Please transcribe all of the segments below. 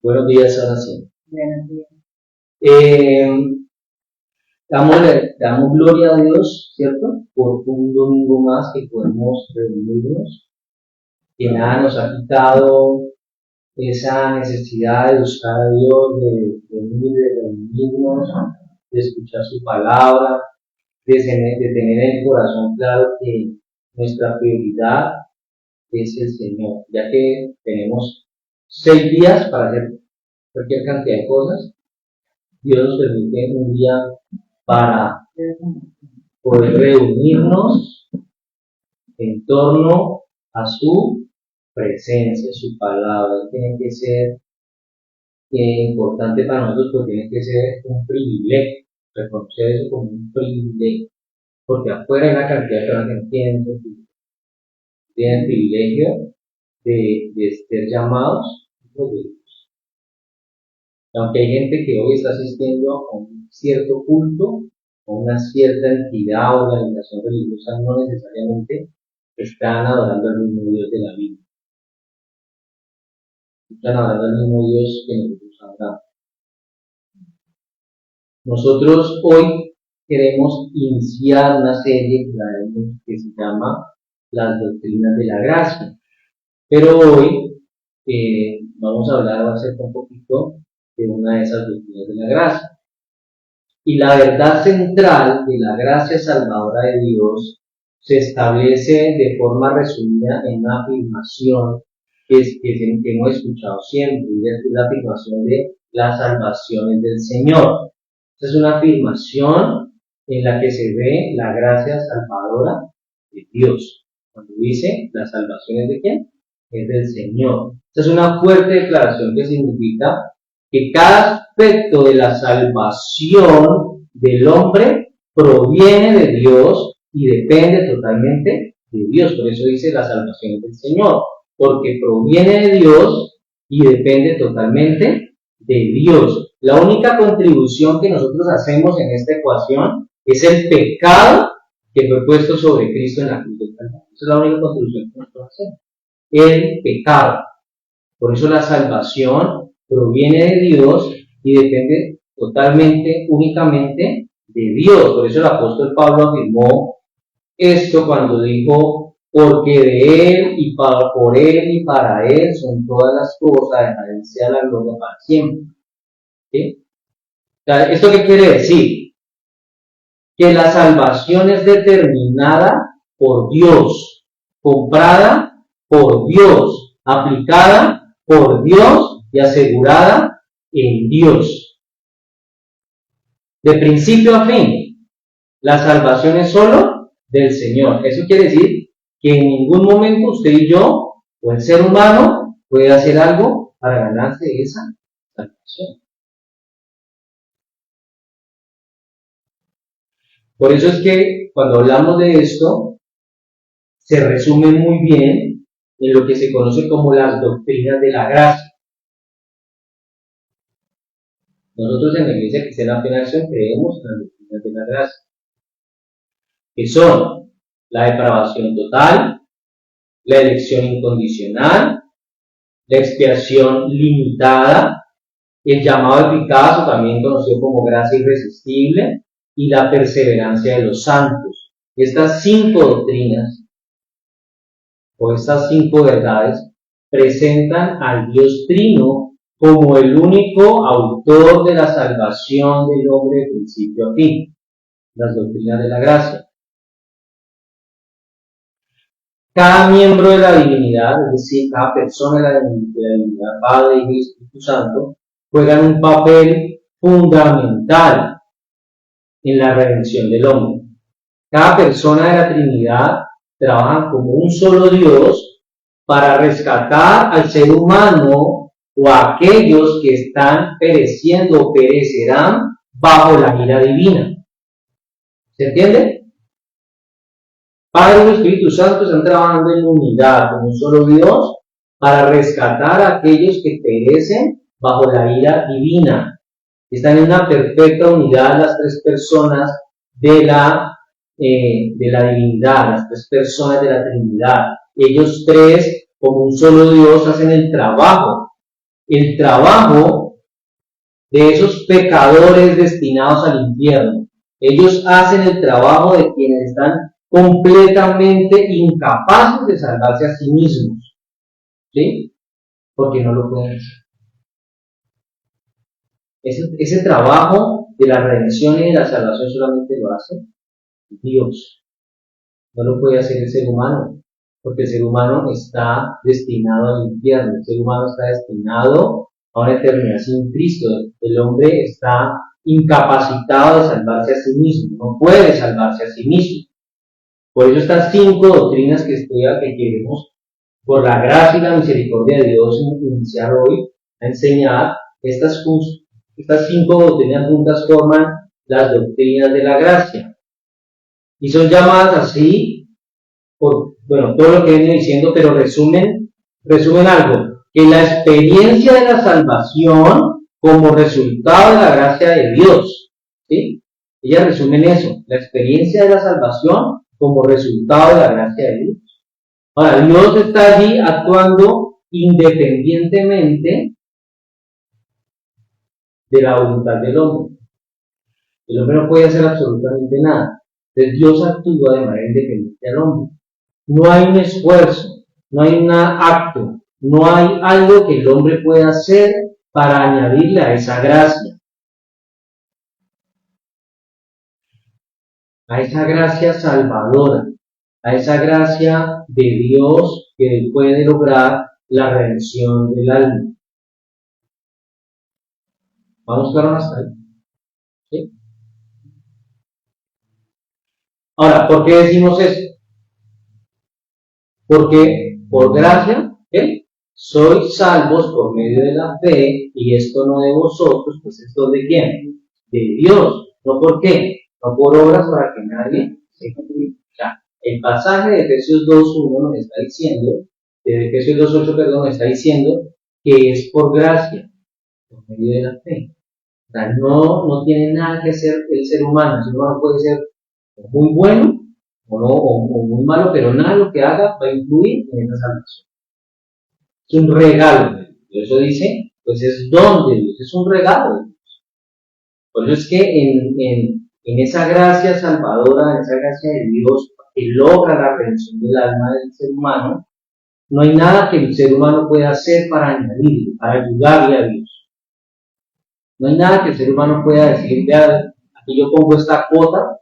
Buenos días, ahora sí. Buenos días. Damos gloria a Dios, ¿cierto? Por un domingo más que podemos reunirnos, que nada nos ha quitado esa necesidad de buscar a Dios, de venir, de reunirnos, de escuchar su palabra, de tener en el corazón claro que nuestra prioridad es el Señor, ya que tenemos 6 días para hacer cualquier cantidad de cosas. Dios nos permite un día para poder reunirnos en torno a su presencia, su palabra. Tiene que ser importante para nosotros, porque tiene que ser un privilegio, reconocer eso como un privilegio, porque afuera hay una cantidad de personas que tienen el privilegio de ser llamados hijos de Dios. Aunque hay gente que hoy está asistiendo a un cierto culto, a una cierta entidad o organización religiosa, no necesariamente están adorando al mismo Dios de la Biblia. Están adorando al mismo Dios que nosotros adoramos. Nosotros hoy queremos iniciar una serie que se llama Las Doctrinas de la Gracia. Pero hoy vamos a hablar acerca un poquito de una de esas doctrinas de la gracia. Y la verdad central de la gracia salvadora de Dios se establece de forma resumida en una afirmación que hemos escuchado siempre, y es la afirmación de las salvaciones del Señor. Esta es una afirmación en la que se ve la gracia salvadora de Dios. Cuando dice, ¿las salvaciones de quién? Es del Señor. Esta es una fuerte declaración que significa que cada aspecto de la salvación del hombre proviene de Dios y depende totalmente de Dios. Por eso dice la salvación del Señor, porque proviene de Dios y depende totalmente de Dios. La única contribución que nosotros hacemos en esta ecuación es el pecado que fue puesto sobre Cristo en la cruz del Calvario. Esa es la única contribución que nosotros hacemos. El pecado. Por eso la salvación proviene de Dios y depende totalmente, únicamente de Dios. Por eso el apóstol Pablo afirmó esto cuando dijo, porque de Él y por Él y para Él son todas las cosas, a Él sea la gloria para siempre. ¿Sí? ¿Esto qué quiere decir? Que la salvación es determinada por Dios, comprada por Dios, aplicada por Dios y asegurada en Dios. De principio a fin, la salvación es solo del Señor. Eso quiere decir que en ningún momento usted y yo, o el ser humano, puede hacer algo para ganarse esa salvación. Por eso es que cuando hablamos de esto, se resume muy bien en lo que se conoce como las doctrinas de la gracia. Nosotros en la Iglesia Cristiana Plena Acción creemos en las doctrinas de la gracia, que son la depravación total, la elección incondicional, la expiación limitada, el llamado eficaz, o también conocido como gracia irresistible, y la perseverancia de los santos. Estas 5 doctrinas, o estas 5 verdades, presentan al Dios Trino como el único autor de la salvación del hombre de principio a fin. Las doctrinas de la gracia. Cada miembro de la divinidad, es decir, cada persona de la divinidad, Padre, Hijo y Espíritu Santo, juegan un papel fundamental en la redención del hombre. Cada persona de la Trinidad trabaja como un solo Dios para rescatar al ser humano o a aquellos que están pereciendo o perecerán bajo la ira divina. ¿Se entiende? Padre y Espíritu Santo están trabajando en unidad como un solo Dios para rescatar a aquellos que perecen bajo la ira divina. Están en una perfecta unidad las 3 personas de la divinidad, las 3 personas de la Trinidad. Ellos 3, como un solo Dios, hacen el trabajo el trabajo de esos pecadores destinados al infierno. Ellos hacen el trabajo de quienes están completamente incapaces de salvarse a sí mismos. ¿Sí? Porque no lo pueden hacer. Ese trabajo de la redención y de la salvación solamente lo hace Dios. No lo puede hacer el ser humano, porque el ser humano está destinado al infierno, el ser humano está destinado a una eternidad sin Cristo. El hombre está incapacitado de salvarse a sí mismo, no puede salvarse a sí mismo. Por eso estas 5 doctrinas que queremos, por la gracia y la misericordia de Dios, iniciar hoy a enseñar, estas 5 doctrinas juntas forman las doctrinas de la gracia. Y son llamadas así por, todo lo que viene diciendo, pero resumen algo, que la experiencia de la salvación como resultado de la gracia de Dios, ¿sí? Ellas resumen eso, la experiencia de la salvación como resultado de la gracia de Dios. Ahora, Dios está allí actuando independientemente de la voluntad del hombre. El hombre no puede hacer absolutamente nada. Entonces Dios actúa de manera independiente al hombre. No hay un esfuerzo, no hay un acto, no hay algo que el hombre pueda hacer para añadirle a esa gracia. A esa gracia salvadora, a esa gracia de Dios que puede lograr la redención del alma. Vamos claro hasta ahí. ¿Sí? Ahora, ¿por qué decimos esto? Porque por gracia, sois salvos por medio de la fe, y esto no de vosotros, pues esto de quién? De Dios. ¿No por qué? No por obras para que nadie se glorifique. O sea, el pasaje de Efesios 2.1 nos está diciendo, de Efesios 2.8, perdón, nos está diciendo que es por gracia, por medio de la fe. O sea, no tiene nada que hacer el ser humano. El ser humano puede ser muy bueno o muy malo, pero nada de lo que haga va a influir en esa salvación. Es un regalo de Dios. Y eso dice, pues es don de Dios, es un regalo de Dios. Por eso es que en esa gracia salvadora, en esa gracia de Dios que logra la redención del alma del ser humano, no hay nada que el ser humano pueda hacer para añadirle, para ayudarle a Dios. No hay nada que el ser humano pueda decir, vea, aquí yo pongo esta cuota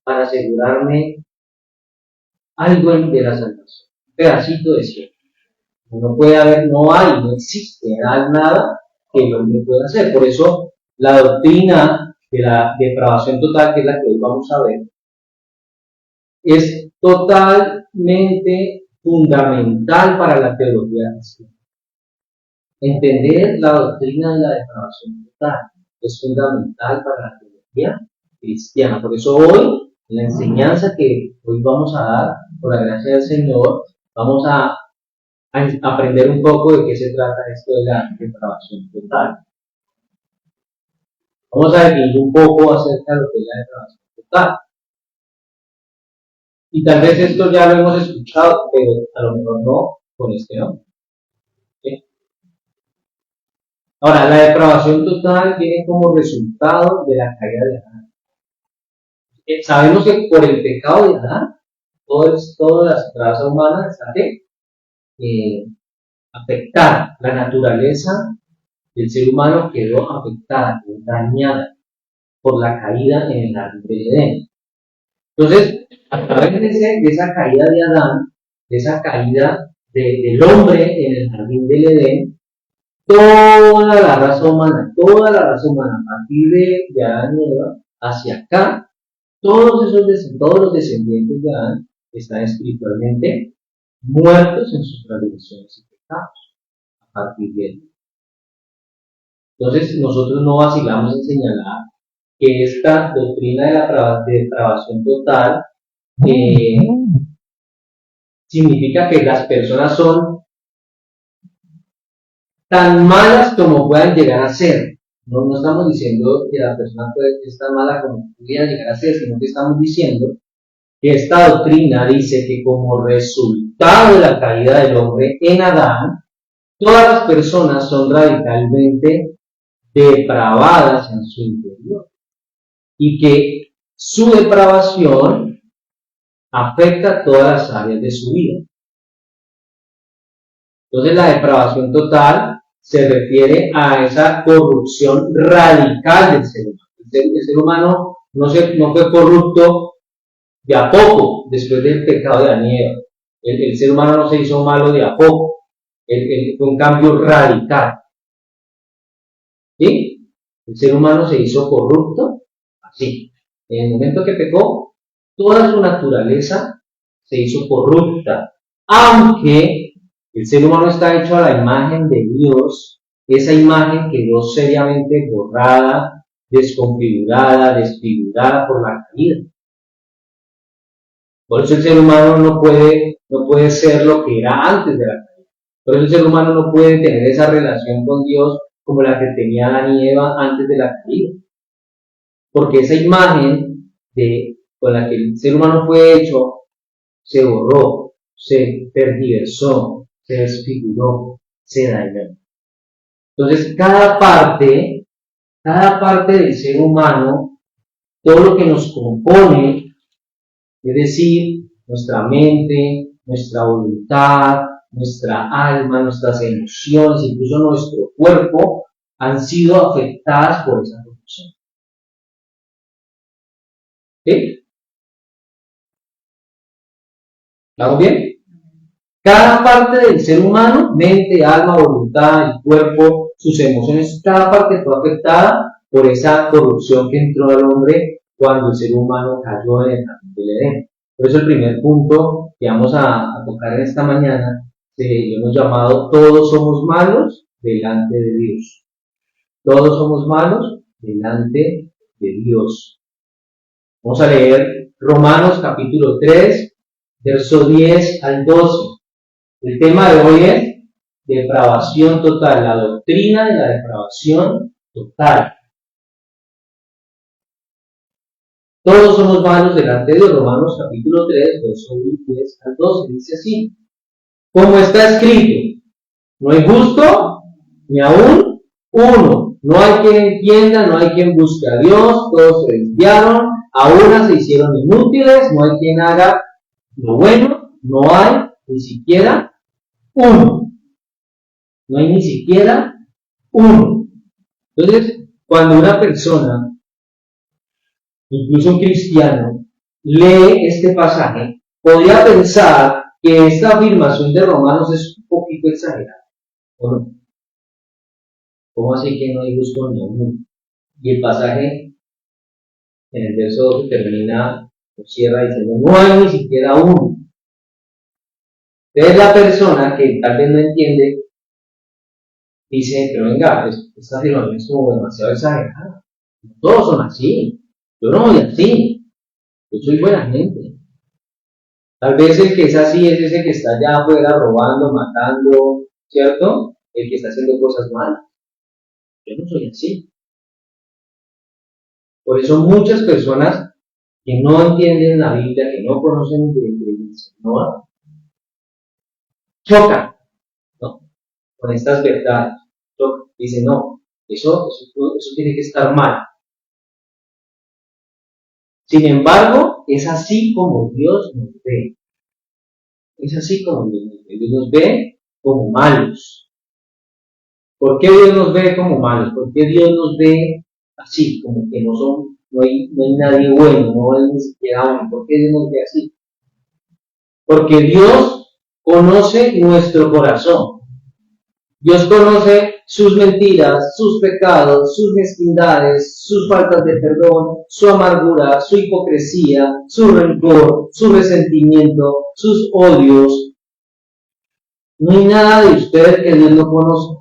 para asegurarme algo de la salvación, un pedacito de cielo. No puede haber, no existe nada que el hombre pueda hacer. Por eso la doctrina de la depravación total, que es la que hoy vamos a ver, es totalmente fundamental para la teología cristiana. Entender la doctrina de la depravación total es fundamental para la teología cristiana. Por eso hoy, en la enseñanza que hoy vamos a dar, por la gracia del Señor, vamos a aprender un poco de qué se trata esto de la depravación total. Vamos a definir un poco acerca de lo que es la depravación total. Y tal vez esto ya lo hemos escuchado, pero a lo mejor no con este nombre. ¿Sí? Ahora, la depravación total viene como resultado de la caída de Adán. Sabemos que por el pecado de Adán, toda la raza humana está afectada. La naturaleza del ser humano quedó afectada, dañada por la caída en el jardín del Edén. Entonces, a través de esa caída de Adán, de esa caída del hombre en el jardín del Edén, toda la raza humana, a partir de Adán y Eva, hacia acá, todos los descendientes de Adán están espiritualmente muertos en sus transgresiones y pecados, a partir de él. Entonces, nosotros no vacilamos en señalar que esta doctrina de la depravación total significa que las personas son tan malas como puedan llegar a ser. No estamos diciendo que la persona puede ser tan mala como pudiera llegar a ser, sino que estamos diciendo que esta doctrina dice que como resultado de la caída del hombre en Adán, todas las personas son radicalmente depravadas en su interior y que su depravación afecta todas las áreas de su vida. Entonces la depravación total se refiere a esa corrupción radical del ser humano. El ser humano no fue corrupto de a poco después del pecado de Adán y Eva. El ser humano no se hizo malo de a poco. Fue un cambio radical. ¿Sí? El ser humano se hizo corrupto así. En el momento que pecó, toda su naturaleza se hizo corrupta. Aunque el ser humano está hecho a la imagen de Dios, esa imagen quedó seriamente borrada, desconfigurada, desfigurada por la caída. Por eso el ser humano no puede ser lo que era antes de la caída. Por eso el ser humano no puede tener esa relación con Dios como la que tenía Adán y Eva antes de la caída. Porque esa imagen con la que el ser humano fue hecho se borró, se tergiversó, se desfiguró, se dañó. Entonces, cada parte del ser humano, todo lo que nos compone, es decir, nuestra mente, nuestra voluntad, nuestra alma, nuestras emociones, incluso nuestro cuerpo, han sido afectadas por esa corrupción. ¿Sí? ¿Estamos bien? Cada parte del ser humano, mente, alma, voluntad, el cuerpo, sus emociones, cada parte fue afectada por esa corrupción que entró al hombre cuando el ser humano cayó en el jardín del Edén. Por eso el primer punto que vamos a tocar en esta mañana, lo hemos llamado todos somos malos delante de Dios. Todos somos malos delante de Dios. Vamos a leer Romanos capítulo 3, verso 10 al 12. El tema de hoy es depravación total, la doctrina de la depravación total. Todos somos malos delante de Dios. Romanos capítulo 3, verso 10 al 12, dice así: como está escrito, no hay justo ni aún uno, no hay quien entienda, no hay quien busque a Dios, todos se desviaron, a una se hicieron inútiles, no hay quien haga lo bueno, no hay ni siquiera uno. No hay ni siquiera uno. Entonces, cuando una persona, incluso un cristiano, lee este pasaje, podría pensar que esta afirmación de Romanos es un poquito exagerada, ¿o no? ¿Cómo así que no hay justo ni uno? Y el pasaje en el verso 2 termina o cierra diciendo, no hay ni siquiera uno. Entonces la persona que tal vez no entiende dice, pero venga, esta afirmación es como demasiado exagerada. Todos son así. Yo no soy así. Yo soy buena gente. Tal vez el que es así es ese que está allá afuera robando, matando, ¿cierto? El que está haciendo cosas malas. Yo no soy así. Por eso muchas personas que no entienden la Biblia, que no conocen del Señor, chocan, ¿no? Con estas verdades. Dicen, no, eso tiene que estar mal. Sin embargo, es así como Dios nos ve. Es así como Dios nos ve. Dios nos ve como malos. ¿Por qué Dios nos ve como malos? ¿Por qué Dios nos ve así, como que no hay nadie bueno, no hay ni siquiera uno? ¿Por qué Dios nos ve así? Porque Dios conoce nuestro corazón. Dios conoce sus mentiras, sus pecados, sus mezquindades, sus faltas de perdón, su amargura, su hipocresía, su rencor, su resentimiento, sus odios. No hay nada de usted que Dios no conoce.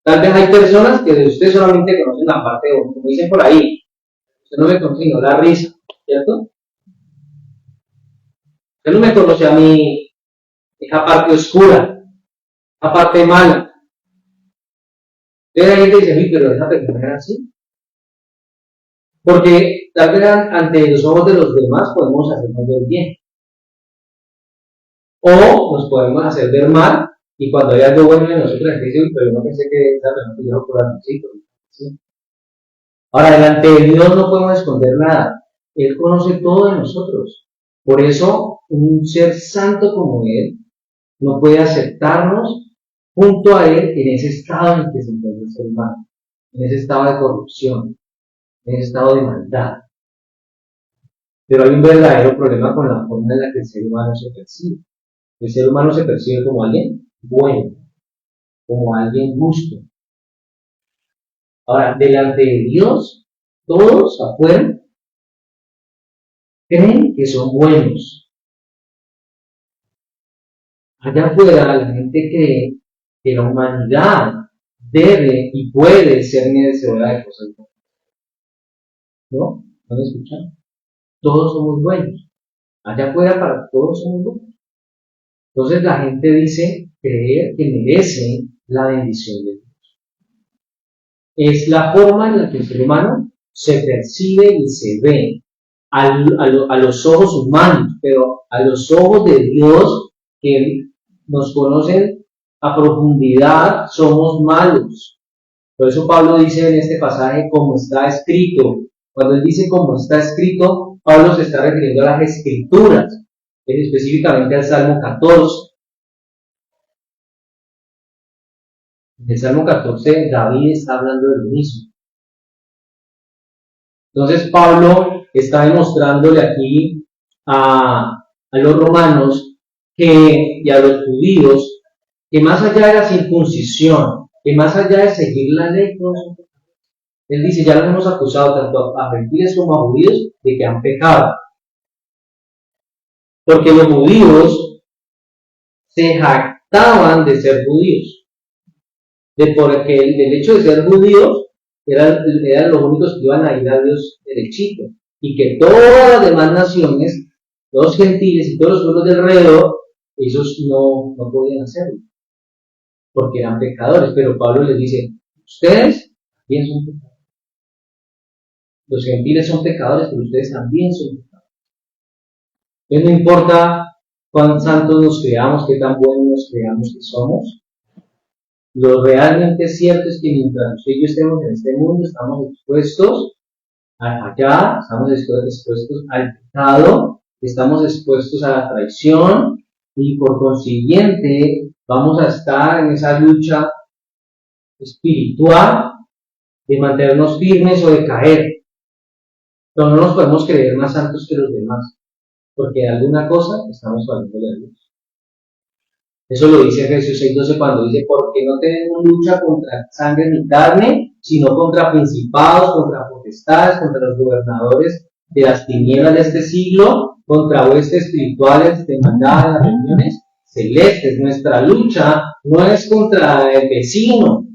Tal vez hay personas que de usted solamente conocen la parte de uno, como dicen por ahí. Usted no me conoce sino la risa, ¿cierto? Usted no me conoce a mí esa parte oscura, esa parte mala. Entonces la gente dice, pero esa persona era así. Porque tal vez ante los ojos de los demás podemos hacernos ver bien. O nos podemos hacer ver mal Y cuando hay algo bueno en nosotros, la gente dice, uy, pero yo no pensé que esa persona tuviera un corazoncito. ¿Sí? Ahora, delante de Dios no podemos esconder nada. Él conoce todo de nosotros. Por eso, un ser santo como Él no puede aceptarnos junto a Él en ese estado en el que se encuentra el ser humano, en ese estado de corrupción, en ese estado de maldad. Pero hay un verdadero problema con la forma en la que el ser humano se percibe. El ser humano se percibe como alguien bueno, como alguien justo. Ahora, delante de Dios, todos afuera creen que son buenos. Allá afuera la gente cree que la humanidad debe y puede ser merecedora de cosas buenas. ¿No? ¿No me escuchan? Todos somos buenos. Allá afuera para todos somos buenos. Entonces la gente dice creer que merece la bendición de Dios. Es la forma en la que el ser humano se percibe y se ve a los ojos humanos, pero a los ojos de Dios que nos conocen a profundidad, somos malos. Por eso Pablo dice en este pasaje, como está escrito. Cuando él dice como está escrito, Pablo se está refiriendo a las escrituras, específicamente al Salmo 14. En el Salmo 14, David está hablando de lo mismo. Entonces Pablo está demostrándole aquí a los romanos y a los judíos que más allá de la circuncisión, que más allá de seguir la ley, él dice, ya los hemos acusado tanto a gentiles como a judíos de que han pecado. Porque los judíos se jactaban de ser judíos. Porque el hecho de ser judíos eran los únicos que iban a ir a Dios derechito. Y que todas las demás naciones, los gentiles y todos los pueblos de alrededor, esos no podían hacerlo. Porque eran pecadores. Pero Pablo les dice, ustedes también son pecadores. Los gentiles son pecadores, pero ustedes también son pecadores. Entonces no importa cuán santos nos creamos, qué tan buenos nos creamos que somos. Lo realmente cierto es que mientras usted y yo estemos en este mundo, estamos expuestos allá, estamos expuestos al pecado, estamos expuestos a la traición y por consiguiente vamos a estar en esa lucha espiritual de mantenernos firmes o de caer. Pero no nos podemos creer más santos que los demás, porque de alguna cosa estamos fallando a Dios. Eso lo dice Efesios 6:12 cuando dice, porque no tenemos lucha contra sangre ni carne, sino contra principados, contra potestades, contra los gobernadores de las tinieblas de este siglo, contra huestes espirituales de maldad en las regiones celestes. Nuestra lucha no es contra el vecino,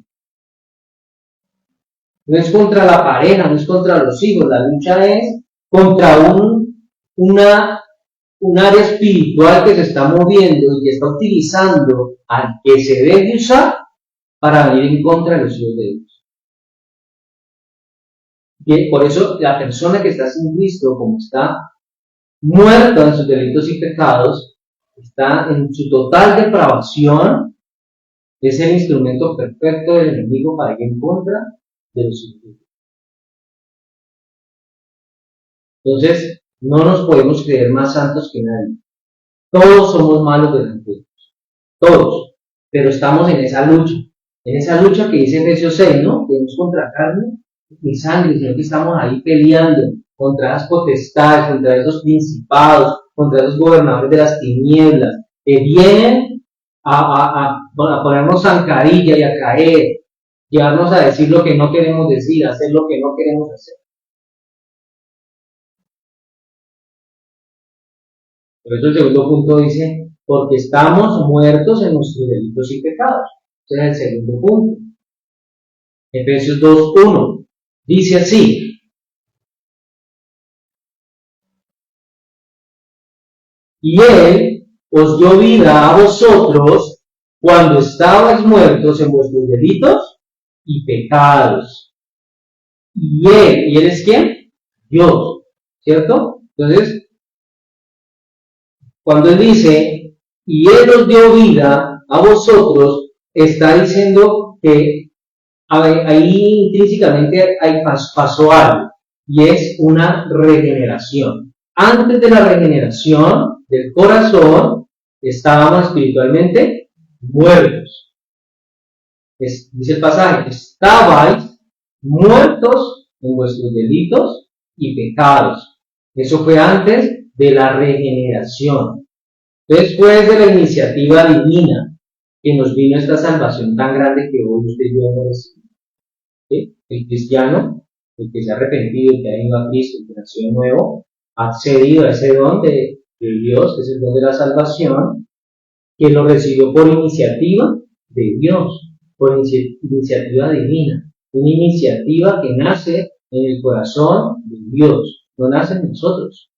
no es contra la pareja, no es contra los hijos, la lucha es contra un área espiritual que se está moviendo y que está utilizando al que se debe usar para venir en contra de los hijos de Dios. Y por eso la persona que está sin Cristo, como está muerta en sus delitos y pecados, está en su total depravación, es el instrumento perfecto del enemigo para ir en contra de los hijos de Dios. Entonces, no nos podemos creer más santos que nadie. Todos somos malos delante de Dios. Todos. Pero estamos en esa lucha. En esa lucha que dice Efesios 6, ¿no? Que no es contra carne ni sangre, sino que estamos ahí peleando contra las potestades, contra esos principados, contra esos gobernadores de las tinieblas, que vienen a ponernos zancadilla y a caer, llevarnos a decir lo que no queremos decir, hacer lo que no queremos hacer. Por eso el segundo punto dice, porque estamos muertos en nuestros delitos y pecados. Ese es el segundo punto. Efesios 2:1 dice así, y Él os dio vida a vosotros cuando estabais muertos en vuestros delitos y pecados. ¿Y Él es quién? Dios, ¿cierto? Entonces, cuando Él dice, y Él os dio vida a vosotros, está diciendo que ahí intrínsecamente pasó algo, y es una regeneración. Antes de la regeneración del corazón, estábamos espiritualmente muertos. Dice el pasaje, estabais muertos en vuestros delitos y pecados. Eso fue antes de la regeneración. Después de la iniciativa divina que nos vino esta salvación tan grande que hoy usted y yo hemos recibido. ¿Sí? El cristiano, el que se ha arrepentido, el que ha ido a Cristo, el que nació de nuevo, ha accedido a ese don de Dios, que es el don de la salvación, que lo recibió por iniciativa de Dios, por iniciativa divina, una iniciativa que nace en el corazón de Dios, no nace en nosotros,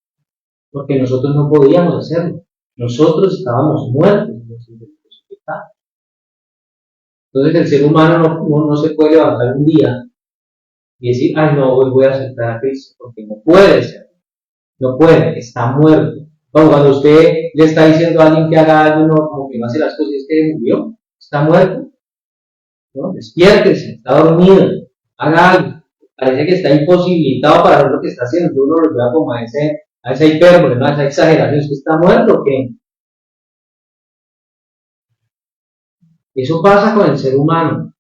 porque nosotros no podíamos hacerlo, nosotros estábamos muertos en nuestros pecados. Entonces el ser humano no se puede levantar un día y decir, ay no, hoy voy a aceptar a Cristo, porque no puede ser, no puede, está muerto. Cuando usted le está diciendo a alguien que haga algo, no, como que no hace las cosas, es que murió, está muerto, ¿no? Despiértese, está dormido, haga algo. Parece que está imposibilitado para ver lo que está haciendo, entonces uno lo lleva como a esa hipérbole, ¿no? A esa exageración, es que está muerto, ¿qué? Eso pasa con el ser humano.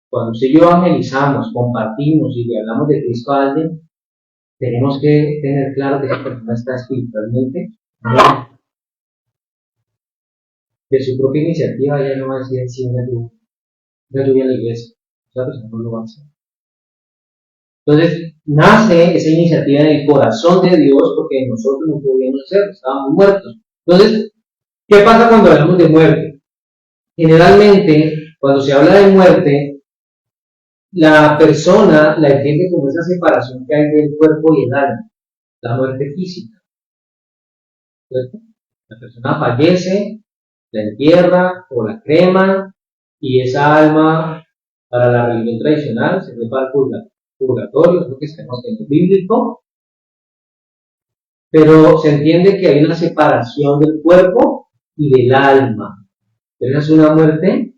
Cuando usted y yo evangelizamos, compartimos y le hablamos de Cristo a alguien, tenemos que tener claro que esa persona está espiritualmente muerta. De su propia iniciativa ya no va a decir sí, una lluvia en la iglesia. Esa persona no lo va a hacer. Entonces, nace esa iniciativa en el corazón de Dios porque nosotros no podíamos hacerlo, estábamos muertos. Entonces, ¿qué pasa cuando hablamos de muerte? Generalmente, cuando se habla de muerte, la persona la entiende como esa separación que hay del cuerpo y el alma, la muerte física. ¿Cierto? La persona fallece, la entierra o la crema y esa alma, para la religión tradicional, se fue para el purgatorio, es lo que estamos en bíblico, pero se entiende que hay una separación del cuerpo y del alma. Pero es una muerte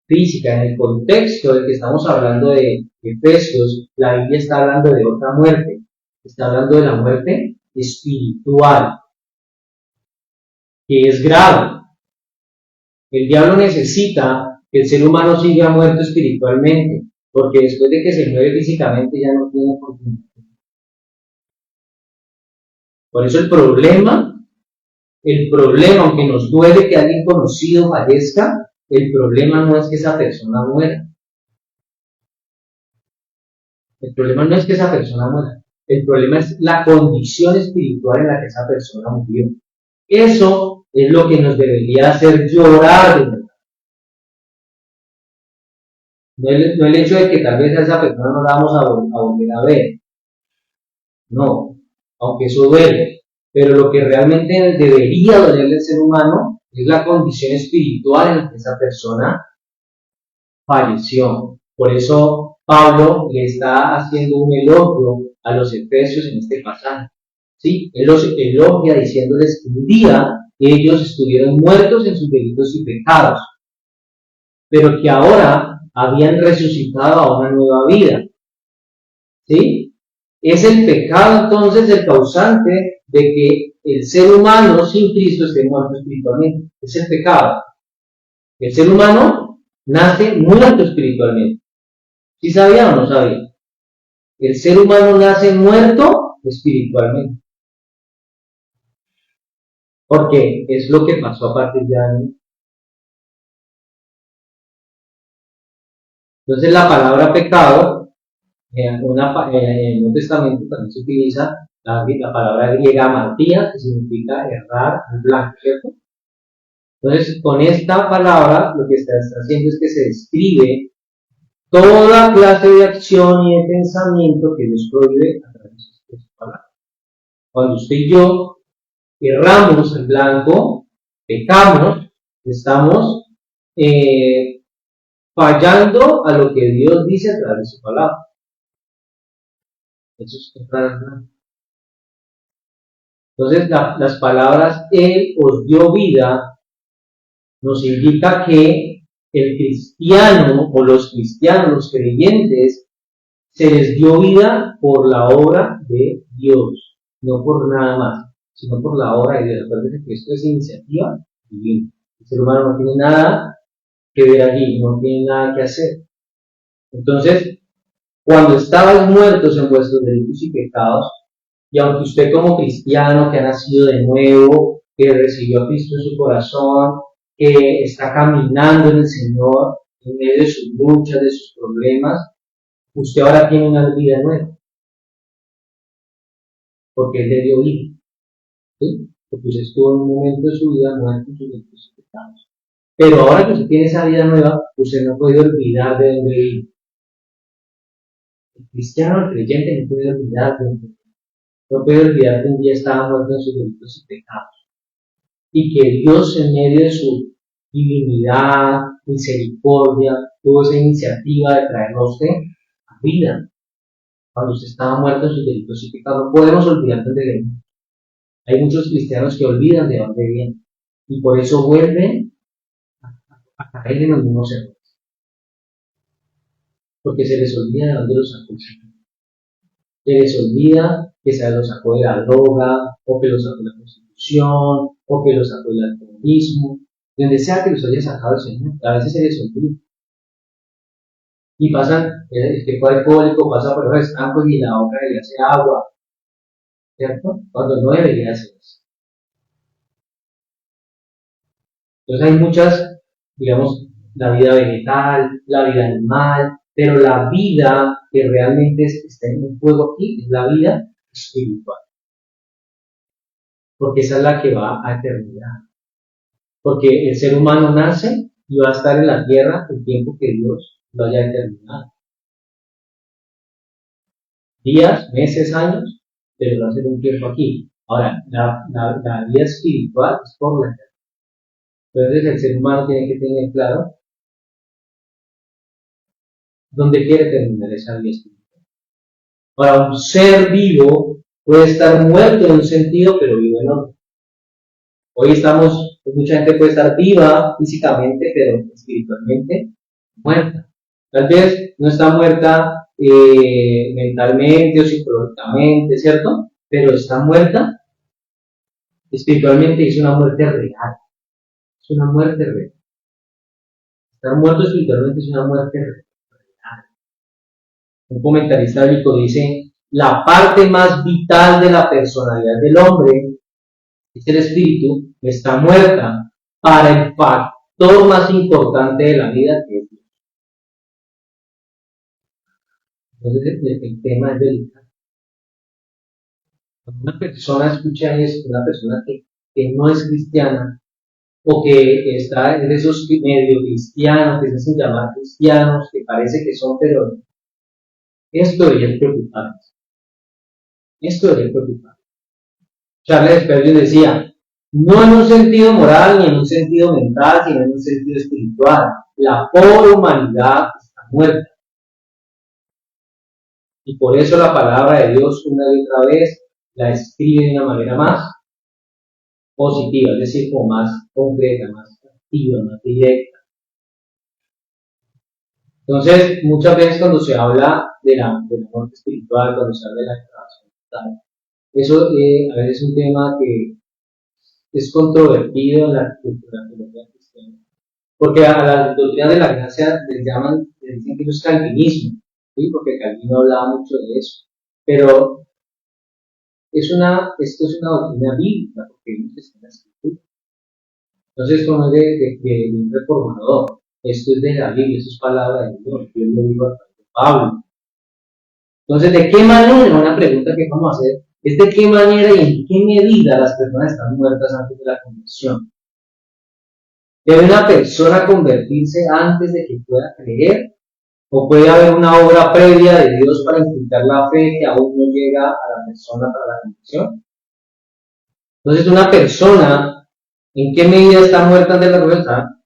física. En el contexto del que estamos hablando de Efesios, la Biblia está hablando de otra muerte, está hablando de la muerte espiritual, que es grave. El diablo necesita que el ser humano siga muerto espiritualmente, porque después de que se muere físicamente ya no tiene continuidad. Por eso el problema, aunque nos duele que alguien conocido fallezca, el problema no es que esa persona muera. El problema no es que esa persona muera. El problema es la condición espiritual en la que esa persona murió. Eso es lo que nos debería hacer llorar de verdad. No el hecho de que tal vez a esa persona no la vamos a volver a ver. No, aunque eso duele. Pero lo que realmente debería dolerle al ser humano es la condición espiritual en la que esa persona falleció. Por eso Pablo le está haciendo un elogio a los efesios en este pasaje. ¿Sí? Él los elogia diciéndoles que un día ellos estuvieron muertos en sus delitos y pecados, pero que ahora habían resucitado a una nueva vida. ¿Sí? Es el pecado entonces el causante de que el ser humano sin Cristo esté muerto espiritualmente. Es el pecado. El ser humano nace muerto espiritualmente. ¿Sí sabía o no sabía? El ser humano nace muerto espiritualmente. Porque es lo que pasó a partir de ahí. Entonces la palabra pecado, en el Nuevo Testamento también se utiliza la palabra griega amartía, que significa errar al blanco, ¿cierto? Entonces, con esta palabra lo que está haciendo es que se describe toda clase de acción y de pensamiento que Dios prohíbe a través de su palabra. Cuando usted y yo erramos en blanco, pecamos, estamos fallando a lo que Dios dice a través de su palabra. Eso es errar en blanco. Entonces, las palabras Él os dio vida nos indica que el cristiano o los cristianos, los creyentes, se les dio vida por la obra de Dios, no por nada más, sino por la obra de Dios. Acuérdense que esto es iniciativa divina. El ser humano no tiene nada que ver allí, no tiene nada que hacer. Entonces, cuando estabais muertos en vuestros delitos y pecados, y aunque usted como cristiano que ha nacido de nuevo, que recibió a Cristo en su corazón, que está caminando en el Señor, en medio de sus luchas, de sus problemas, usted ahora tiene una vida nueva, porque Él le dio vida, ¿sí? Porque usted estuvo en un momento de su vida muerto en sus delitos y pecados. Pero ahora que usted tiene esa vida nueva, usted no puede olvidar de dónde vive. El cristiano, el creyente, no puede olvidar de dónde vive. No puede olvidar que un día estaba muerto en sus delitos y pecados. Y que Dios, en medio de su divinidad, misericordia, tuvo esa iniciativa de traernos a usted a vida. Cuando usted estaba muerto en sus delitos y pecados, no podemos olvidar dónde viene. Hay muchos cristianos que olvidan de dónde vienen. Y por eso vuelven a caer en los mismos errores. Porque se les olvida de dónde los sacó. Se les olvida que se los sacó de la droga, o que los sacó de la prostitución, o que los sacó del alcoholismo, de donde sea que los haya sacado el Señor. A veces se les olvida. Y pasan, el que fue alcohólico pasa por los estancos y la boca le hace agua, ¿cierto? Cuando no debería hacer eso. Entonces hay muchas, digamos, la vida vegetal, la vida animal, pero la vida que realmente está en juego aquí es la vida espiritual. Porque esa es la que va a eternidad. Porque el ser humano nace y va a estar en la tierra el tiempo que Dios lo haya determinado. Días, meses, años, pero va a ser un tiempo aquí. Ahora, la vida espiritual es por la eternidad. Entonces el ser humano tiene que tener claro dónde quiere terminar esa vida espiritual. Ahora, un ser vivo puede estar muerto en un sentido, pero vivo en otro. Hoy mucha gente puede estar viva físicamente, pero espiritualmente muerta. Tal vez no está muerta mentalmente o psicológicamente, ¿cierto? Pero está muerta espiritualmente y es una muerte real. Es una muerte real. Estar muerto espiritualmente es una muerte real. Un comentarista bíblico dice, la parte más vital de la personalidad del hombre, es el espíritu, está muerta para el factor más importante de la vida, que es Dios. Entonces el tema es delicado. Cuando una persona escucha esto, una persona que no es cristiana, o que está en esos medio cristianos, que se hacen llamar cristianos, que parece que son, pero esto debería preocuparnos. Esto debería preocuparnos. Charles Spurgeon decía, no en un sentido moral ni en un sentido mental, sino en un sentido espiritual. La pobre humanidad está muerta. Y por eso la palabra de Dios una y otra vez la escribe de una manera más positiva, es decir, como más concreta, más activa, más directa. Entonces, muchas veces cuando se habla de la muerte espiritual, cuando se habla de la encarnación, eso a veces es un tema que es controvertido en la cultura cristiana. Porque a la doctrina de la gracia les dicen que eso es calvinismo, ¿sí? Porque Calvino hablaba mucho de eso. Pero esto es una doctrina bíblica, porque no está en la escritura. Entonces, como es de un reformador, esto es de la Biblia, esto es palabra de Dios, Dios lo dijo a través de Pablo. Entonces, ¿de qué manera? Una pregunta que vamos a hacer es de qué manera y en qué medida las personas están muertas antes de la conversión. ¿Debe una persona convertirse antes de que pueda creer? ¿O puede haber una obra previa de Dios para implicar la fe que aún no llega a la persona para la conversión? Entonces, una persona, ¿en qué medida está muerta antes de la conversión?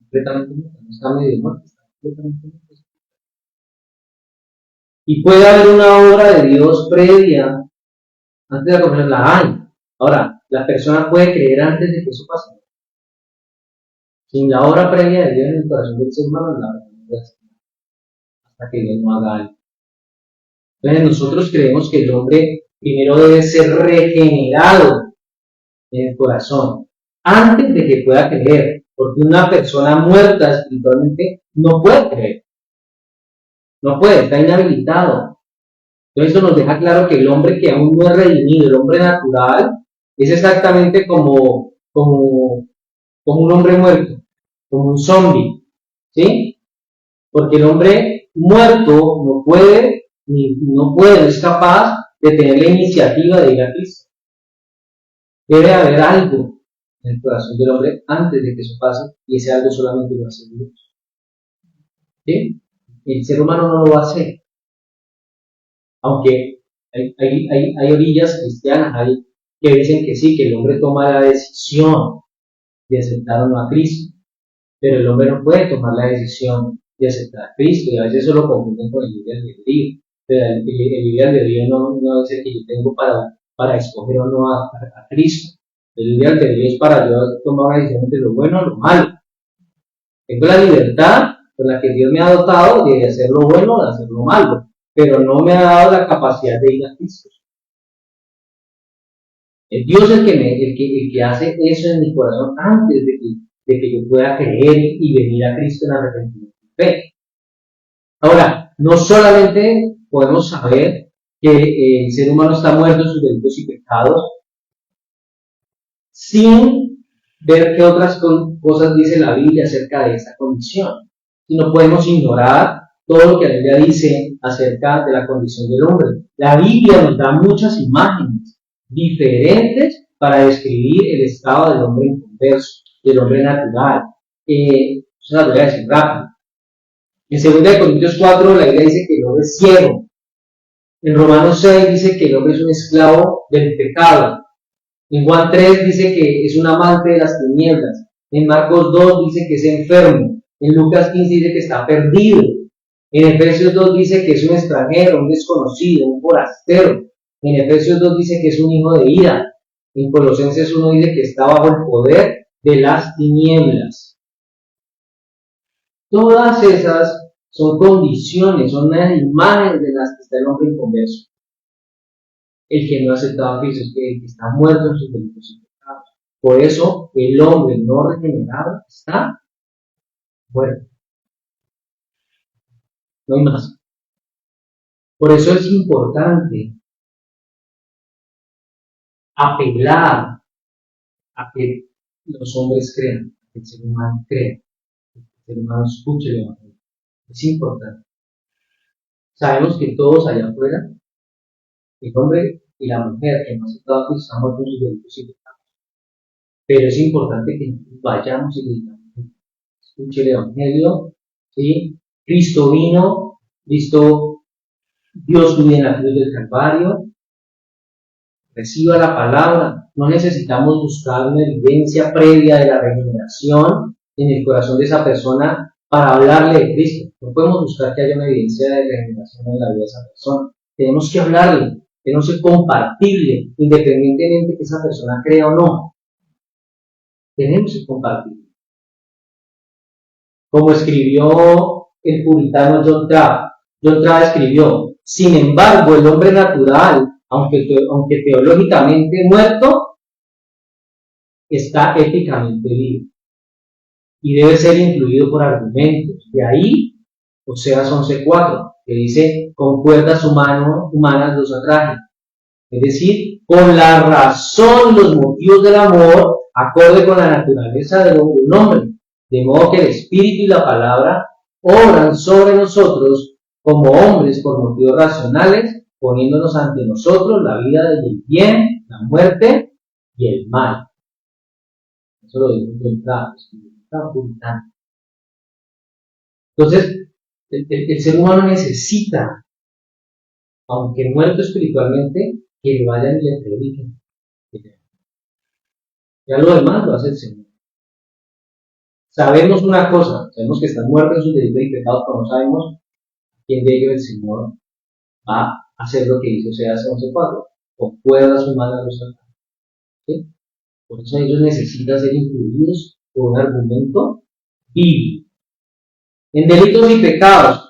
Completamente muerta, no está medio muerta, está completamente muerta. Y puede haber una obra de Dios previa antes de la conversión, la hay. Ahora, la persona puede creer antes de que eso pase. Sin la obra previa de Dios en el corazón del ser humano, la verdad no puede hacer nada, hasta que Dios no haga algo. Entonces nosotros creemos que el hombre primero debe ser regenerado en el corazón, antes de que pueda creer, porque una persona muerta espiritualmente no puede creer, no puede, está inhabilitado. Entonces esto nos deja claro que el hombre que aún no es redimido, el hombre natural, es exactamente como un hombre muerto, como un zombie, ¿sí? Porque el hombre muerto no es capaz de tener la iniciativa de ir a Cristo. Debe haber algo en el corazón del hombre antes de que eso pase, y ese algo solamente lo hace Dios. ¿Sí? El ser humano no lo va a hacer. Aunque hay orillas cristianas ahí que dicen que sí, que el hombre toma la decisión de aceptar o no a Cristo, pero el hombre no puede tomar la decisión de aceptar a Cristo, y a veces eso lo confunden con el libre albedrío. Pero el libre albedrío no es el que yo tengo para escoger o no a Cristo. El libre albedrío es para yo tomar una decisión entre lo bueno o lo malo. Tengo la libertad con la que Dios me ha dotado de hacer lo bueno o de hacer lo malo, pero no me ha dado la capacidad de ir a Cristo. Es Dios el que hace eso en mi corazón antes de que yo pueda creer y venir a Cristo en arrepentimiento y fe. Ahora, no solamente podemos saber que el ser humano está muerto en sus delitos y pecados, sin ver qué otras cosas dice la Biblia acerca de esta condición, sino podemos ignorar todo lo que la Biblia dice acerca de la condición del hombre. La Biblia nos da muchas imágenes diferentes para describir el estado del hombre inconverso, del hombre natural. Eso la voy a decir rápido. En 2 Corintios 4 la Biblia dice que el hombre es ciego. En Romanos 6 dice que el hombre es un esclavo del pecado. En Juan 3 dice que es un amante de las tinieblas. En Marcos 2 dice que es enfermo. En Lucas 15 dice que está perdido. En Efesios 2 dice que es un extranjero, un desconocido, un forastero. En Efesios 2 dice que es un hijo de ira. En Colosenses 1 dice que está bajo el poder de las tinieblas. Todas esas son condiciones, son unas imágenes de las que está el hombre inconverso. El que no ha aceptado a Cristo es que el que está muerto en sus delitos y pecados. Por eso el hombre no regenerado está muerto. No hay más. Por eso es importante apelar a que los hombres crean, a que el ser humano crea, que el ser humano escuche el evangelio. Es importante. Sabemos que todos allá afuera, el hombre y la mujer que no han aceptado a Cristo están muertos en sus delitos y pecados. Pero es importante que vayamos y digamos, escuche el evangelio, ¿sí? Cristo vino, Cristo dio su vida en la cruz del Calvario, reciba la palabra. No necesitamos buscar una evidencia previa de la regeneración en el corazón de esa persona para hablarle de Cristo. No podemos buscar que haya una evidencia de regeneración en la vida de esa persona. Tenemos que hablarle, tenemos que compartirle, independientemente de que esa persona crea o no. Tenemos que compartirle. Como escribió el puritano John Trapp. John Trapp escribió: sin embargo, el hombre natural, aunque teológicamente muerto, está éticamente vivo y debe ser incluido por argumentos. De ahí, Oseas 11:4, que dice: con cuerdas humanas los atraje. Es decir, con la razón, los motivos del amor, acorde con la naturaleza de un hombre. De modo que el Espíritu y la palabra obran sobre nosotros como hombres por motivos racionales, poniéndonos ante nosotros la vida del bien, la muerte y el mal. Eso lo dijo el puritano. Entonces, el ser humano necesita, aunque muerto espiritualmente, que le vayan y le prediquen. Ya lo demás lo hace el Señor. Sabemos una cosa, sabemos que están muertos en sus delitos y pecados, pero no sabemos quién de ellos el Señor va a hacer lo que hizo Oseas 11:4, o cuerdas humanas los atraje. ¿Sí? Por eso ellos necesitan ser incluidos por un argumento bíblico. En delitos y pecados,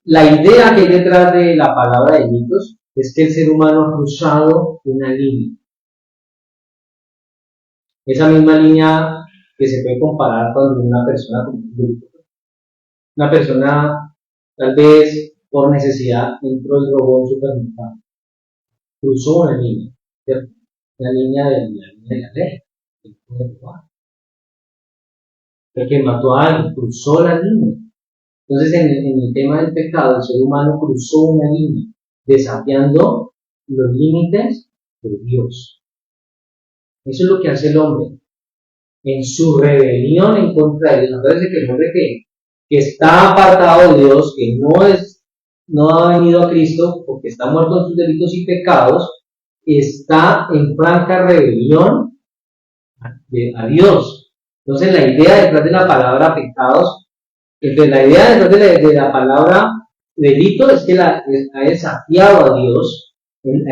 la idea que hay detrás de la palabra delitos es que el ser humano ha cruzado una línea. Esa misma línea que se puede comparar cuando una persona comete un delito. Una persona, tal vez por necesidad, entró y robó un supermercado. Cruzó una línea, ¿cierto? Una línea de la ley. El que mató a alguien, cruzó la línea. Entonces, en el tema del pecado, el ser humano cruzó una línea, desafiando los límites de Dios. Eso es lo que hace el hombre. En su rebelión en contra de Dios. Acuérdense que el hombre que está apartado de Dios, que no ha venido a Cristo, porque está muerto en sus delitos y pecados, está en franca rebelión a Dios. Entonces, la idea detrás de la palabra pecados, la idea detrás de la palabra delito es que ha desafiado a Dios,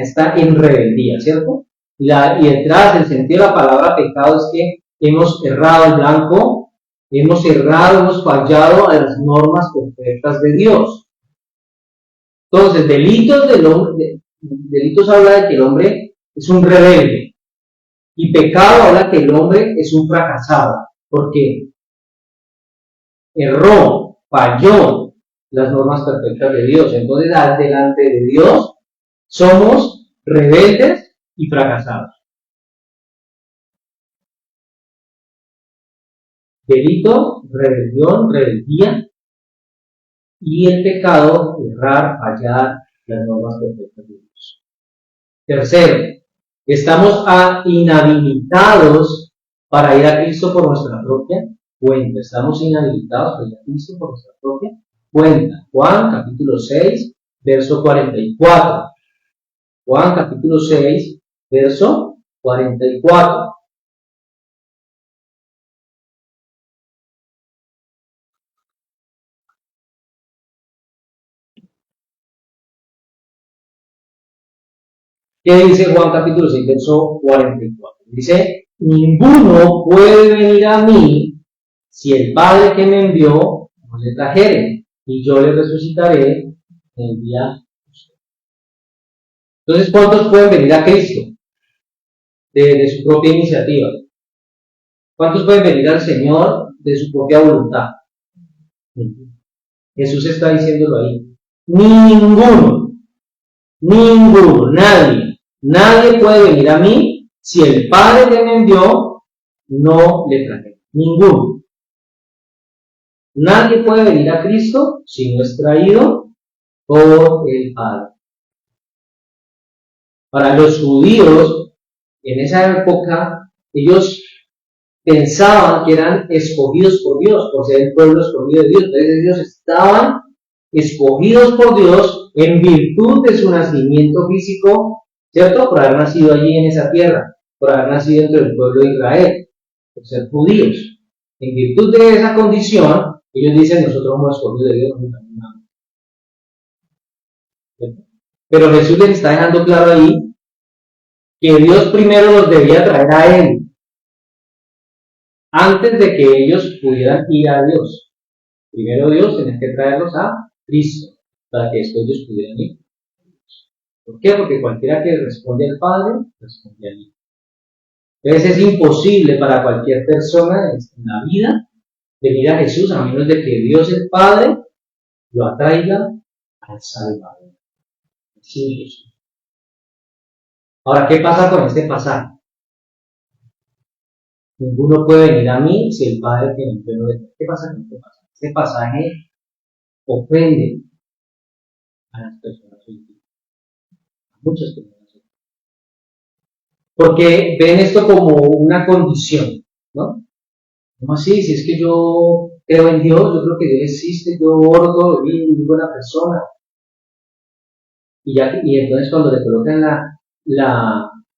está en rebeldía, ¿cierto? Y detrás, el sentido de la palabra pecado es que hemos errado el blanco, hemos fallado a las normas perfectas de Dios. Entonces, delitos habla de que el hombre es un rebelde, y pecado habla que el hombre es un fracasado, porque erró, falló las normas perfectas de Dios. Entonces, delante de Dios, somos rebeldes y fracasados. Delito, rebelión, rebeldía, y el pecado, errar, fallar las normas perfectas de Dios. Tercero, estamos inhabilitados para ir a Cristo por nuestra propia cuenta. Estamos inhabilitados para ir a Cristo por nuestra propia cuenta. Juan capítulo 6, verso 44. Juan capítulo 6, verso 44. ¿Qué dice Juan capítulo 6, verso 44? Dice, ninguno puede venir a mí si el Padre que me envió no le trajere, y yo le resucitaré en el día. Entonces, ¿cuántos pueden venir a Cristo de su propia iniciativa? ¿Cuántos pueden venir al Señor de su propia voluntad? Jesús está diciéndolo ahí. Ninguno, nadie puede venir a mí si el Padre que me envió no le trae. Ninguno. Nadie puede venir a Cristo si no es traído por el Padre. Para los judíos, en esa época, ellos pensaban que eran escogidos por Dios, por ser el pueblo escogido de Dios. Entonces ellos estaban escogidos por Dios en virtud de su nacimiento físico, ¿cierto? Por haber nacido allí en esa tierra, por haber nacido dentro del pueblo de Israel, por ser judíos. En virtud de esa condición, ellos dicen, nosotros somos escogidos de Dios, no necesitamos nada. Pero Jesús les está dejando claro ahí que Dios primero los debía traer a Él, antes de que ellos pudieran ir a Dios. Primero Dios tenía que traerlos a Cristo, para que después ellos pudieran ir. ¿Por qué? Porque cualquiera que responde al Padre, responde al Hijo. Entonces es imposible para cualquier persona en la vida venir a Jesús a menos de que Dios el Padre lo atraiga al Salvador. Sí, Jesús. Ahora, ¿qué pasa con este pasaje? Ninguno puede venir a mí si el Padre que me envió no le trae. ¿Qué pasa con este pasaje? Este pasaje ofende a las personas, a muchas personas. Porque ven esto como una condición, ¿no? ¿Cómo así? Si es que yo creo en Dios, yo creo que Dios existe, yo oro todo el día, soy buena persona. Y entonces cuando le colocan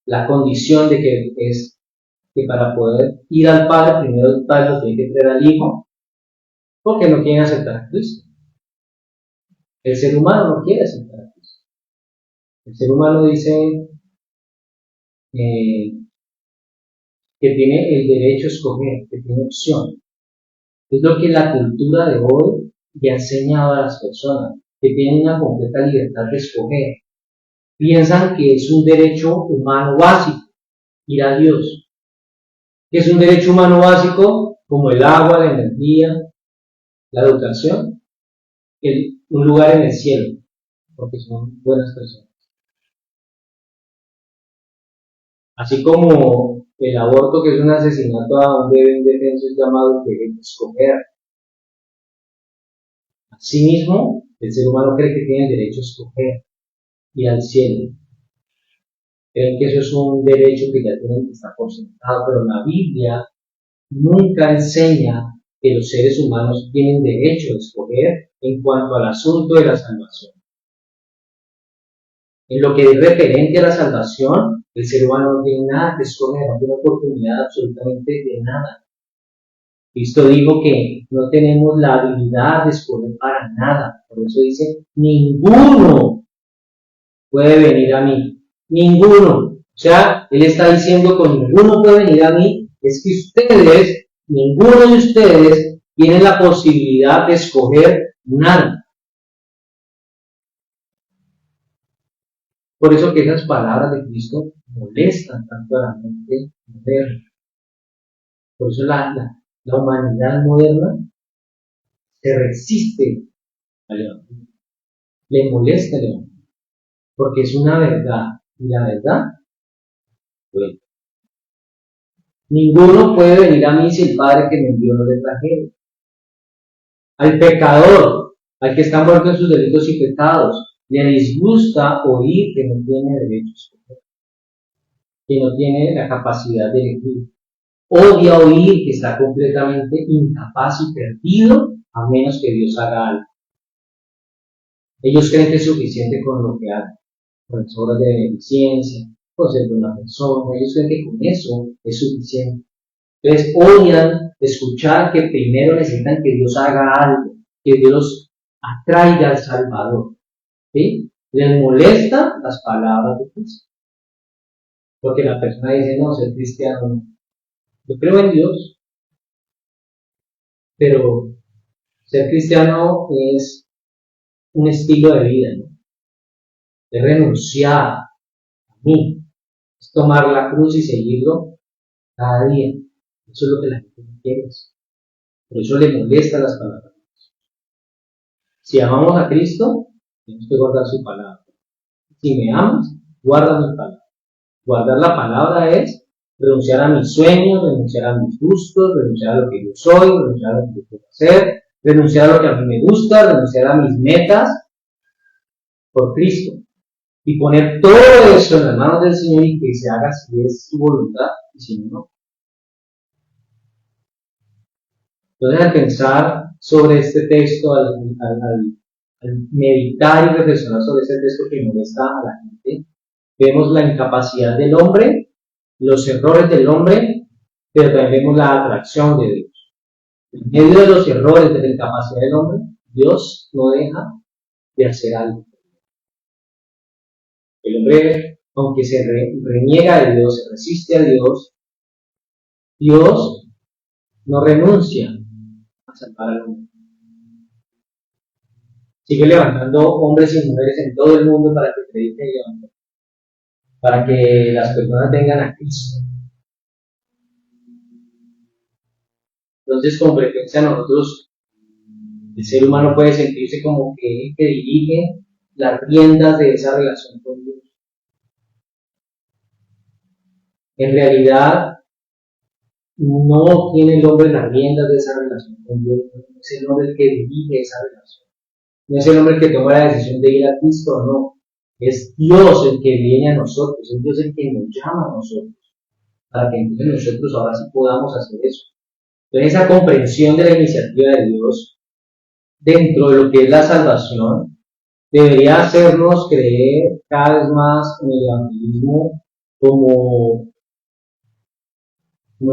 la condición de que para poder ir al Padre, primero el Padre lo tiene que traer al Hijo, porque no quieren aceptar a Cristo. El ser humano no quiere aceptar a Cristo. El ser humano dice, que tiene el derecho a escoger, que tiene opción. Es lo que la cultura de hoy le ha enseñado a las personas, que tienen una completa libertad de escoger. Piensan que es un derecho humano básico, ir a Dios. Que es un derecho humano básico como el agua, la energía, la educación, un lugar en el cielo, porque son buenas personas. Así como el aborto, que es un asesinato a un bebé indefenso, es llamado el derecho a escoger. Asimismo, el ser humano cree que tiene el derecho a escoger ir al cielo. Creen que eso es un derecho que ya tienen que estar por sentado, pero la Biblia nunca enseña que los seres humanos tienen derecho a escoger en cuanto al asunto de la salvación. En lo que es referente a la salvación, el ser humano no tiene nada que escoger, no tiene oportunidad absolutamente de nada. Cristo dijo que no tenemos la habilidad de escoger para nada. Por eso dice, ninguno puede venir a mí. Ninguno. O sea, Él está diciendo que ninguno puede venir a mí. Es que ustedes, ninguno de ustedes, tienen la posibilidad de escoger nada. Por eso que esas palabras de Cristo molestan tanto a la mente moderna. Por eso la humanidad moderna se resiste al Evangelio. Le molesta el Evangelio. Porque es una verdad. Y la verdad, bueno. Ninguno puede venir a mí si el Padre que me envió no le trajera. Al pecador, al que está muerto en sus delitos y pecados, le disgusta oír que no tiene derechos, que no tiene la capacidad de elegir. Odia oír que está completamente incapaz y perdido a menos que Dios haga algo. Ellos creen que es suficiente con lo que hagan, con las obras de beneficencia, con ser buena persona. Ellos creen que con eso es suficiente. Entonces odian escuchar que primero necesitan que Dios haga algo, que Dios los atraiga al Salvador. ¿Sí? Les molesta las palabras de Cristo. Porque la persona dice, no, ser cristiano no. Yo creo en Dios, pero ser cristiano es un estilo de vida, ¿no? Es renunciar a mí, es tomar la cruz y seguirlo cada día. Eso es lo que la gente no quiere. Por eso le molesta las palabras. Si amamos a Cristo, tenemos que guardar su palabra. Si me amas, guarda mi palabra. Guardar la palabra es renunciar a mis sueños, renunciar a mis gustos, renunciar a lo que yo soy, renunciar a lo que yo quiero hacer, renunciar a lo que a mí me gusta, renunciar a mis metas por Cristo. Y poner todo eso en las manos del Señor y que se haga si es su voluntad y si no, no. Entonces, al pensar sobre este texto, al meditar y reflexionar sobre este texto que molesta a la gente, vemos la incapacidad del hombre, los errores del hombre, pero también vemos la atracción de Dios. En medio de los errores, de la incapacidad del hombre, Dios no deja de hacer algo. El hombre, aunque se reniega de Dios, se resiste a Dios, Dios no renuncia a salvar al hombre. Sigue levantando hombres y mujeres en todo el mundo para que prediquen el Evangelio, para que las personas vengan a Cristo. Entonces, con frecuencia nosotros, el ser humano puede sentirse como que él que dirige las riendas de esa relación con Dios. En realidad, no tiene el hombre las riendas de esa relación con Dios, no es el hombre el que dirige esa relación. No es el hombre el que toma la decisión de ir a Cristo o no. Es Dios el que viene a nosotros, es Dios el que nos llama a nosotros, para que entonces nosotros ahora sí podamos hacer eso. Entonces esa comprensión de la iniciativa de Dios dentro de lo que es la salvación debería hacernos creer cada vez más en el evangelismo como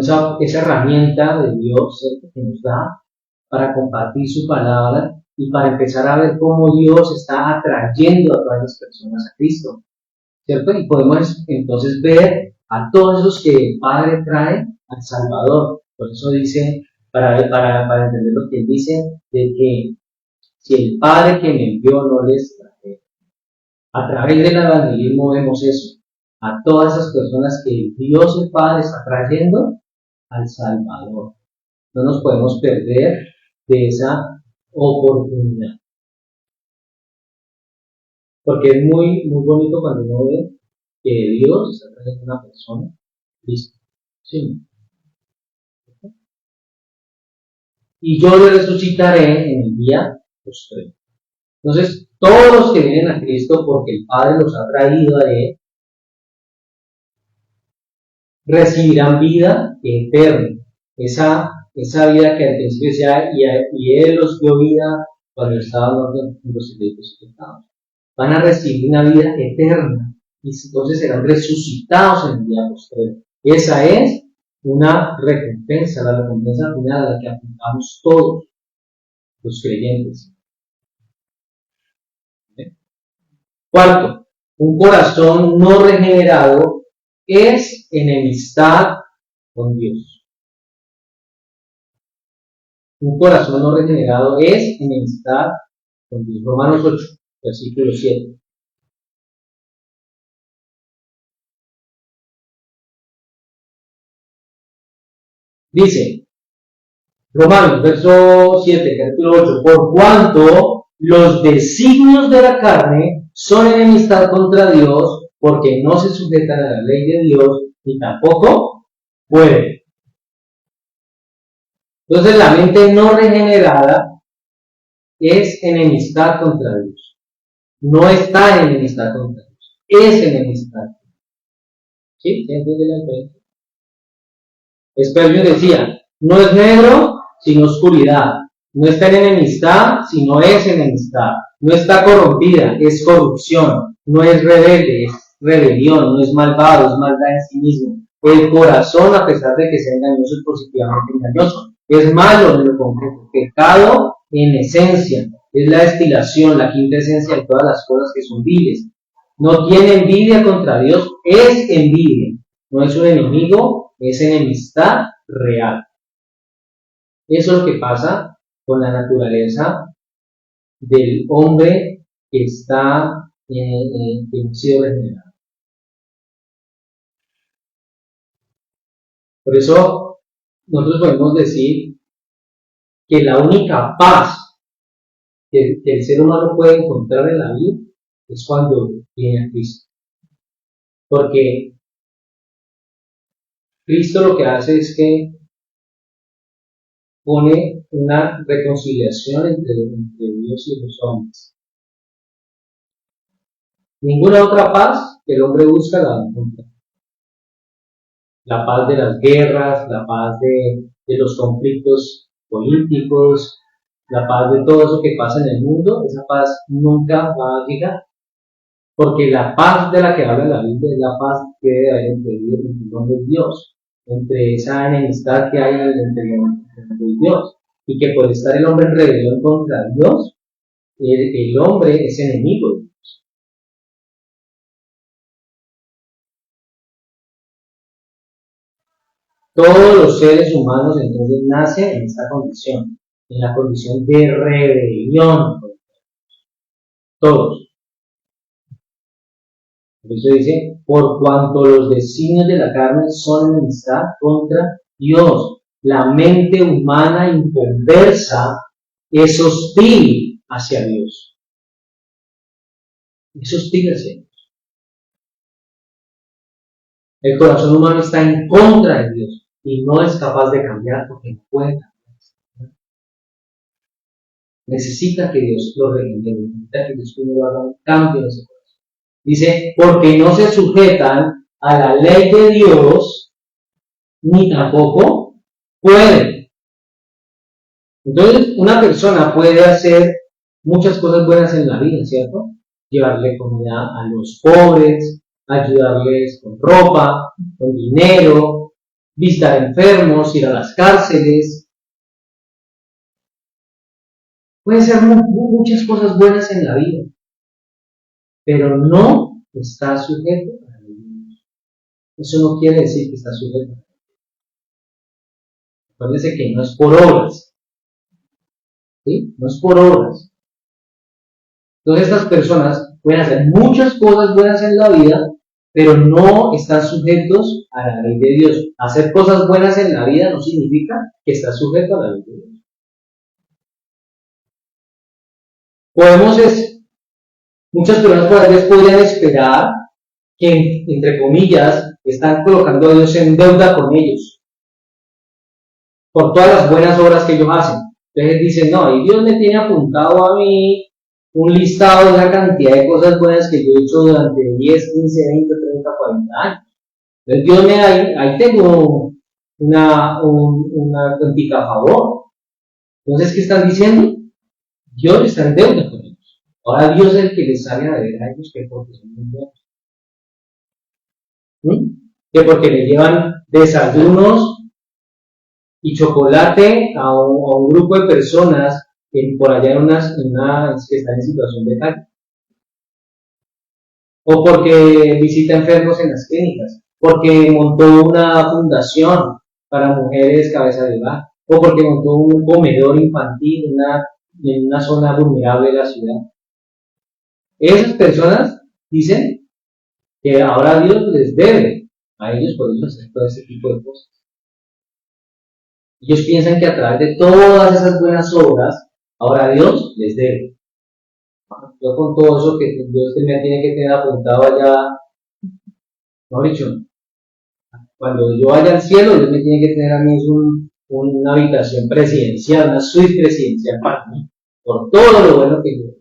esa herramienta de Dios, ¿cierto?, que nos da para compartir su palabra y para empezar a ver cómo Dios está atrayendo a todas las personas a Cristo, ¿cierto? Y podemos entonces ver a todos los que el Padre trae al Salvador. Por eso dice, para entender lo que él dice, de que si el Padre que me envió no les traje, a través del evangelismo vemos eso, a todas esas personas que Dios el Padre está trayendo al Salvador. No nos podemos perder de esa oportunidad. Porque es muy, muy bonito cuando uno ve que Dios está trayendo a una persona listo. ¿Sí? Y yo le resucitaré en el día postrero. Entonces, todos los que vienen a Cristo porque el Padre los ha traído a Él, recibirán vida eterna. Esa vida que al principio decía, y Él los dio vida cuando estaban en los secretos y pecados. Van a recibir una vida eterna y entonces serán resucitados en el día postrero. Esa es una recompensa, la recompensa final a la que apuntamos todos los creyentes. Cuarto, un corazón no regenerado es enemistad con Dios. Un corazón no regenerado es enemistad con Dios. Romanos 8, versículo 7. Dice, Romanos, verso 7, capítulo 8, por cuanto los designios de la carne son enemistad contra Dios, porque no se sujetan a la ley de Dios, ni tampoco pueden. Entonces la mente no regenerada es enemistad contra Dios. No está en enemistad contra Dios. Es enemistad. ¿Sí? ¿Se entiende la diferencia? Spurgeon decía, no es negro, sino oscuridad. No está en enemistad, sino es enemistad. No está corrompida, es corrupción. No es rebelde, es rebelión. No es malvado, es maldad en sí mismo. El corazón, a pesar de que sea engañoso, es positivamente engañoso. Es malo en lo concreto. Pecado en esencia. Es la destilación, la quinta esencia de todas las cosas que son viles. No tiene envidia contra Dios, es envidia. No es un enemigo, es enemistad real. Eso es lo que pasa con la naturaleza del hombre que está que ha sido regenerado. Por eso nosotros podemos decir que la única paz que el ser humano puede encontrar en la vida es cuando viene a Cristo. Porque Cristo lo que hace es que pone una reconciliación entre Dios y los hombres. Ninguna otra paz que el hombre busca la encuentra. La paz de las guerras, la paz de los conflictos políticos, la paz de todo eso que pasa en el mundo, esa paz nunca va a llegar. Porque la paz de la que habla la Biblia es la paz que debe haber entre Dios y el hombre y Dios, entre esa enemistad que hay entre el hombre y Dios. Y que por estar el hombre en rebelión contra Dios, el hombre es enemigo de Dios. Todos los seres humanos entonces nacen en esta condición, en la condición de rebelión. Todos. Por eso dice, por cuanto los designios de la carne son enemistad contra Dios. La mente humana inconversa es hostil hacia Dios. Es hostil hacia Dios. El corazón humano está en contra de Dios y no es capaz de cambiar porque no puede cambiar. Necesita que Dios lo regenere, necesita que Dios primero haga un cambio en ese corazón. Dice, porque no se sujetan a la ley de Dios, ni tampoco pueden. Entonces, una persona puede hacer muchas cosas buenas en la vida, ¿cierto? Llevarle comida a los pobres, ayudarles con ropa, con dinero, visitar enfermos, ir a las cárceles. Puede ser muchas cosas buenas en la vida, pero no está sujeto a la ley de Dios. Eso no quiere decir que está sujeto. Acuérdense que no es por obras, ¿sí? No es por obras. Entonces estas personas pueden hacer muchas cosas buenas en la vida, pero no están sujetos a la ley de Dios. Hacer cosas buenas en la vida no significa que estás sujeto a la ley de Dios. Muchas personas por veces podrían esperar que, entre comillas, están colocando a Dios en deuda con ellos por todas las buenas obras que ellos hacen. Entonces dicen, no, y Dios me tiene apuntado a mí un listado de una cantidad de cosas buenas que yo he hecho durante 10, 15, 20, 30, 40 años. Entonces Dios me ahí tengo una cuentica a favor. Entonces, ¿qué están diciendo? Dios está en deuda con ellos. Ahora Dios es el que les sale a ver a ellos que porque son muy buenos. Que porque le llevan desayunos y chocolate a un grupo de personas que por allá que están en situación de calle. O porque visita enfermos en las clínicas. Porque montó una fundación para mujeres cabeza de hogar. O porque montó un comedor infantil en una zona vulnerable de la ciudad. Esas personas dicen que ahora Dios les debe a ellos por eso hacer todo ese tipo de cosas. Ellos piensan que a través de todas esas buenas obras, ahora Dios les debe. Yo con todo eso que Dios me tiene que tener apuntado allá, no he dicho, cuando yo vaya al cielo, Dios me tiene que tener a mí una habitación presidencial, una suite presidencial para mí, por todo lo bueno que yo he.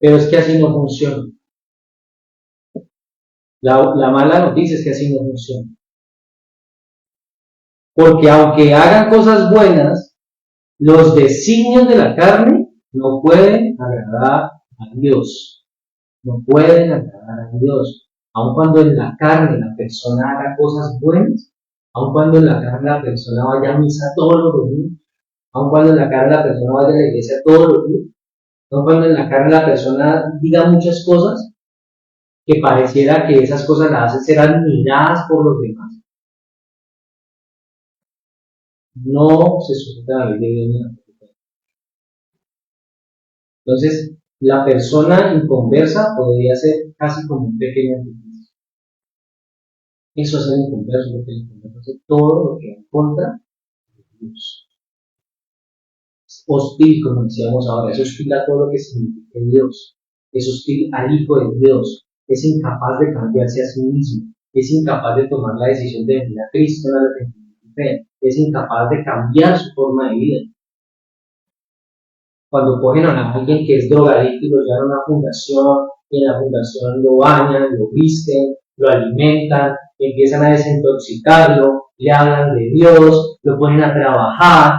Pero es que así no funciona. La mala noticia es que así no funciona. Porque aunque hagan cosas buenas, los designios de la carne no pueden agradar a Dios. No pueden agradar a Dios. Aun cuando en la carne la persona haga cosas buenas, aun cuando en la carne la persona vaya a misa todos los domingos, aun cuando en la carne la persona vaya a la iglesia todos los días, aun cuando en la carne la persona diga muchas cosas, que pareciera que esas cosas las hacen ser admiradas por los demás, no se sujeta a la ley de Dios ni a la ley. Entonces, la persona inconversa podría ser casi como un pequeño anticristo. Eso es el inconverso, porque el inconverso hace todo lo que va en contra de Dios. Es hostil, como decíamos ahora, es hostil a todo lo que significa Dios. Es hostil al Hijo de Dios. Es incapaz de cambiarse a sí mismo. Es incapaz de tomar la decisión de venir a Cristo en la arrepentimiento y fe. Es incapaz de cambiar su forma de vida. Cuando cogen a alguien que es drogadicto y lo llevan a una fundación, y en la fundación lo bañan, lo visten, lo alimentan, empiezan a desintoxicarlo, le hablan de Dios, lo ponen a trabajar,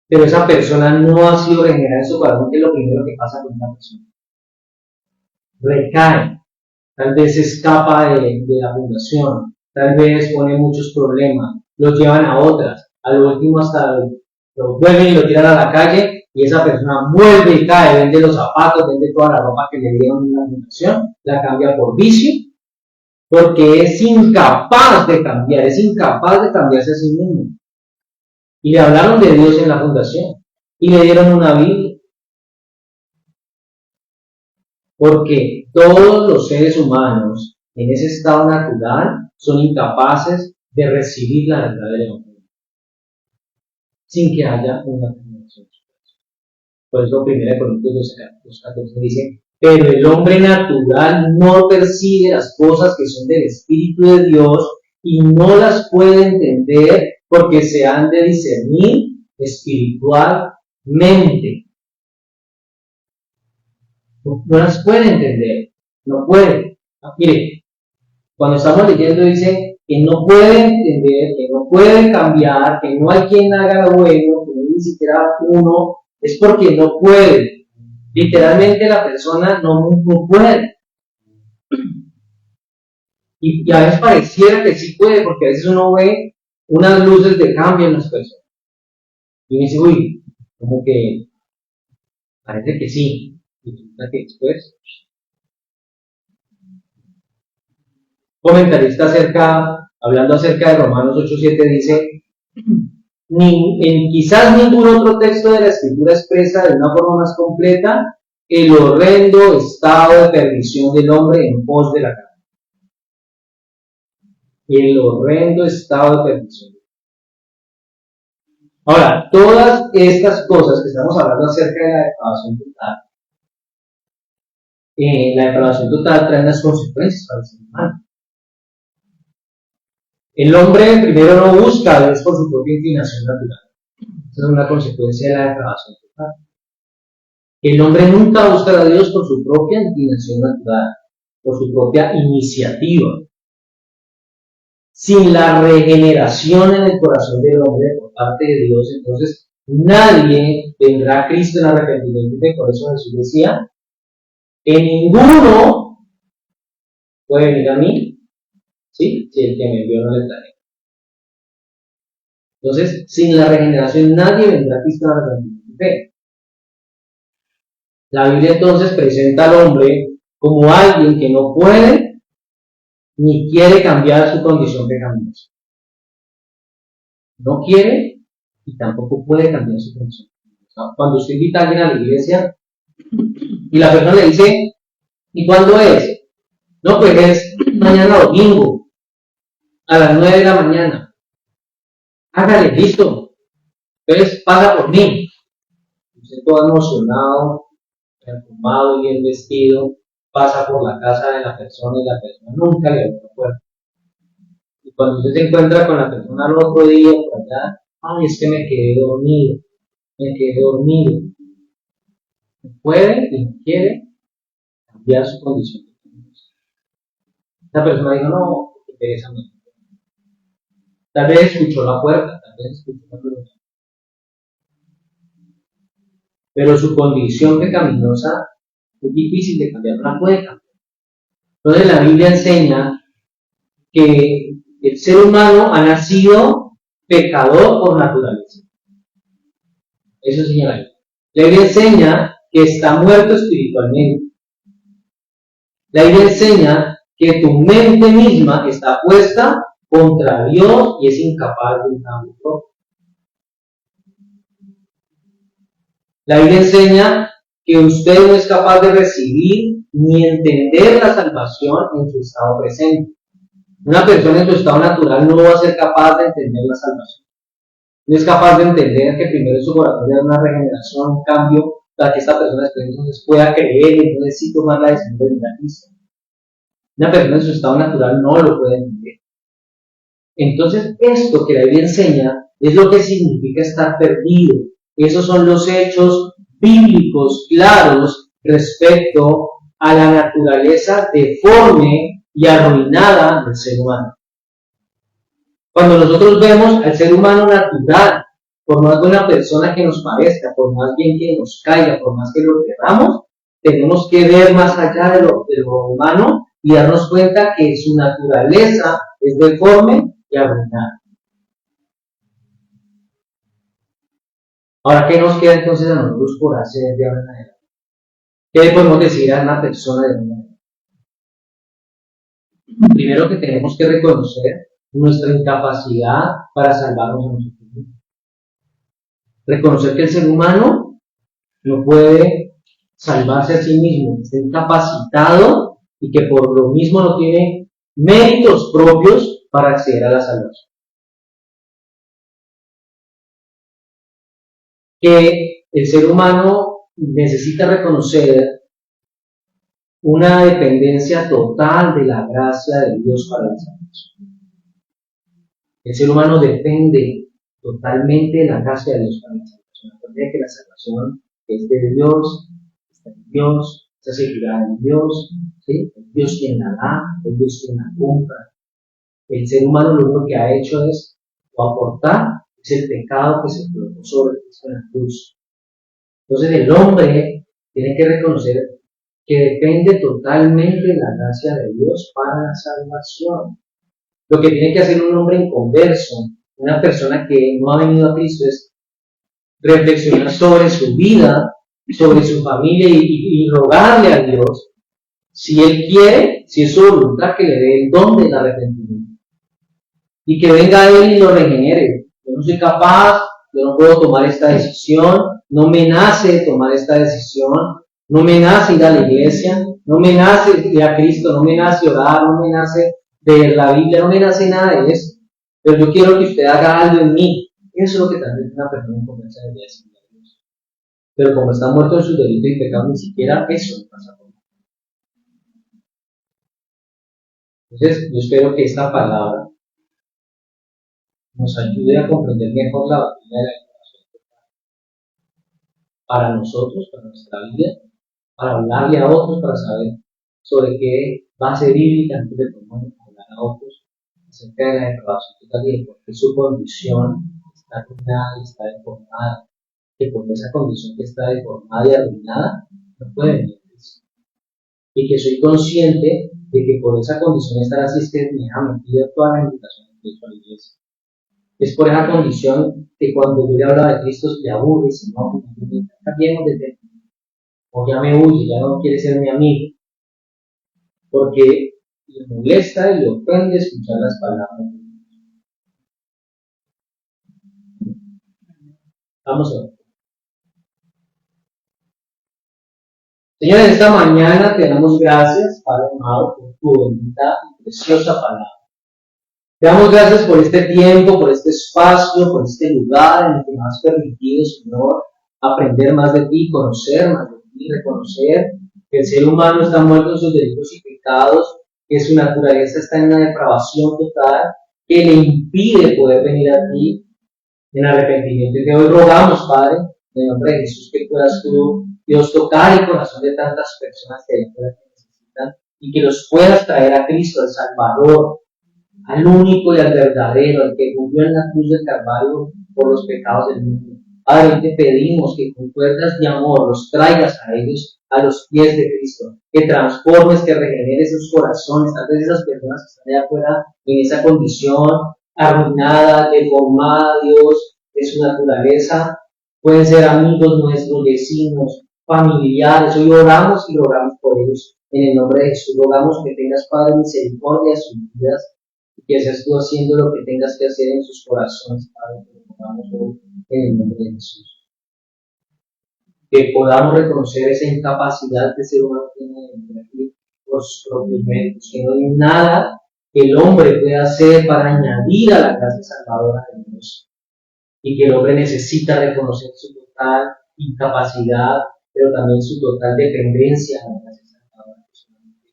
pero esa persona no ha sido regenerada en su corazón, que es lo primero que pasa con esa persona. Recae, tal vez escapa de la fundación, tal vez pone muchos problemas, los llevan a otras, a lo último hasta lo vuelven y lo tiran a la calle, y esa persona vuelve y cae, vende los zapatos, vende toda la ropa que le dieron en la fundación, la cambia por vicio, porque es incapaz de cambiar, es incapaz de cambiarse a sí mismo. Y le hablaron de Dios en la fundación, y le dieron una Biblia. Porque todos los seres humanos en ese estado natural son incapaces de recibir la verdad del Evangelio sin que haya una conversión. Por eso 1 Corintios 2:14 dice, pero el hombre natural no percibe las cosas que son del Espíritu de Dios y no las puede entender porque se han de discernir espiritualmente. No las puede entender, no puede. Mire, cuando estamos leyendo dice que no puede entender, que no puede cambiar, que no hay quien haga lo bueno, que no hay ni siquiera uno, es porque no puede. Literalmente la persona no puede. Y a veces pareciera que sí puede, porque a veces uno ve unas luces de cambio en las personas. Y uno dice, uy, como que parece que sí. Y resulta que después comentarista hablando acerca de Romanos 8:7 dice en quizás ningún otro texto de la Escritura expresa de una forma más completa el horrendo estado de perdición del hombre en pos de la carne. El horrendo estado de perdición. Ahora, todas estas cosas que estamos hablando acerca de la depravación total trae unas consecuencias para el ser humano. El hombre primero no busca a Dios por su propia inclinación natural. Esa es una consecuencia de la depravación total. El hombre nunca busca a Dios por su propia inclinación natural, por su propia iniciativa. Sin la regeneración en el corazón del hombre por parte de Dios, entonces nadie vendrá a Cristo en arrepentimiento. Y por eso Jesús decía, que ninguno puede venir a mí, ¿sí? Si el que me envió no le trae. Entonces, sin la regeneración nadie vendrá a Cristo en arrepentimiento. La Biblia entonces presenta al hombre como alguien que no puede ni quiere cambiar su condición pecaminosa. No quiere y tampoco puede cambiar su condición pecaminosa. Cuando usted invita a alguien a la iglesia y la persona le dice, ¿y cuándo es? No, pues es mañana domingo, a las 9 de la mañana. Hágale, listo. Entonces pasa por mí. Usted todo emocionado, perfumado y bien vestido, pasa por la casa de la persona y la persona nunca le abre la puerta. Y cuando usted se encuentra con la persona al otro día, por allá, ay, es que me quedé dormido. No puede y no quiere cambiar su condición. La persona dijo, no, qué pereza me. Tal vez escuchó la puerta, pero su condición pecaminosa es difícil de cambiar, no la puede cambiar. Entonces la Biblia enseña que el ser humano ha nacido pecador por naturaleza. Eso enseña la Biblia. La Biblia enseña que está muerto espiritualmente. La Biblia enseña que tu mente misma está puesta contra Dios y es incapaz de un cambio propio. La Biblia enseña que usted no es capaz de recibir ni entender la salvación en su estado presente. Una persona en su estado natural no va a ser capaz de entender la salvación. No es capaz de entender que primero en su corazón hay una regeneración, un cambio, para que esta persona después entonces pueda creer y entonces sí tomar la decisión de venir a Cristo. Una persona en su estado natural no lo puede entender. Entonces, esto que la Biblia enseña es lo que significa estar perdido. Esos son los hechos bíblicos claros respecto a la naturaleza deforme y arruinada del ser humano. Cuando nosotros vemos al ser humano natural, por más de una persona que nos parezca, por más bien que nos caiga, por más que lo queramos, tenemos que ver más allá de lo humano y darnos cuenta que su naturaleza es deforme y arruinada. Ahora, ¿qué nos queda entonces a nosotros por hacer de ahora en adelante? ¿Qué le podemos decir a una persona de una manera? Primero que tenemos que reconocer nuestra incapacidad para salvarnos a nosotros mismos. Reconocer que el ser humano no puede salvarse a sí mismo, está incapacitado y que por lo mismo no tiene méritos propios para acceder a la salvación. Que el ser humano necesita reconocer una dependencia total de la gracia de Dios para la salvación. El ser humano depende totalmente de la gracia de Dios para la salvación. Recuerde que la salvación es de Dios, está en Dios, está asegurada en Dios, ¿sí? Es Dios quien la da, es Dios quien la compra. El ser humano lo único que ha hecho es aportar es el pecado que se colocó sobre Cristo en la cruz. Entonces el hombre tiene que reconocer que depende totalmente de la gracia de Dios para la salvación. Lo que tiene que hacer un hombre inconverso, una persona que no ha venido a Cristo, es reflexionar sobre su vida, sobre su familia y rogarle a Dios, si Él quiere, si es su voluntad, que le dé el don del arrepentimiento. Y que venga a Él y lo regenere, lo yo no soy capaz, yo no puedo tomar esta decisión, no me nace tomar esta decisión, no me nace ir a la iglesia, no me nace ir a Cristo, no me nace orar, no me nace leer la Biblia, no me nace nada de eso, pero yo quiero que usted haga algo en mí. Eso es lo que también una persona comienza a decir. Pero como está muerto en sus delitos y pecados, ni siquiera eso le pasa por mí. Entonces, yo espero que esta palabra nos ayude a comprender mejor la doctrina de la encarnación para nosotros, para nuestra vida, para hablarle a otros, para saber sobre qué base bíblica nosotros le podemos hablar a otros acerca de la depravación total y de por qué su condición está arruinada y está deformada, que por esa condición que está deformada y arruinada no puede venir a Cristo. Y que soy consciente de que por esa condición estar así es que me ha metido todas las invitaciones que he hecho a la iglesia. Es por esa condición que cuando yo le hablo de Cristo le aburre y se enoja, cambiemos de tema, o ya me huye, ya no quiere ser mi amigo, porque le molesta y le ofende escuchar las palabras de Dios. Vamos a ver. Señor, en esta mañana te damos gracias, Padre amado, por tu bendita y preciosa palabra. Te damos gracias por este tiempo, por este espacio, por este lugar en el que nos has permitido, Señor, aprender más de ti, conocer más de ti, reconocer que el ser humano está muerto en sus delitos y pecados, que su naturaleza está en una depravación total, que le impide poder venir a ti en arrepentimiento. Y que hoy rogamos, Padre, en el nombre de Jesús, que puedas tú, Dios, tocar el corazón de tantas personas que necesitan y que los puedas traer a Cristo, al Salvador, al único y al verdadero, al que murió en la cruz del Calvario por los pecados del mundo. Padre, te pedimos que con fuerzas de amor los traigas a ellos a los pies de Cristo, que transformes, que regeneres sus corazones, tal vez esas personas que están allá afuera en esa condición arruinada, deformada, Dios, de su naturaleza, pueden ser amigos nuestros, vecinos, familiares. Hoy oramos y rogamos por ellos en el nombre de Jesús. Rogamos que tengas, Padre, misericordia de sus vidas, que seas tú haciendo lo que tengas que hacer en sus corazones, Padre, que podamos hoy en el nombre de Jesús. Que podamos reconocer esa incapacidad que el ser humano tiene de venir por sus propios méritos, que no hay nada que el hombre pueda hacer para añadir a la gracia salvadora de Dios, y que el hombre necesita reconocer su total incapacidad, pero también su total dependencia a la gracia salvadora que solamente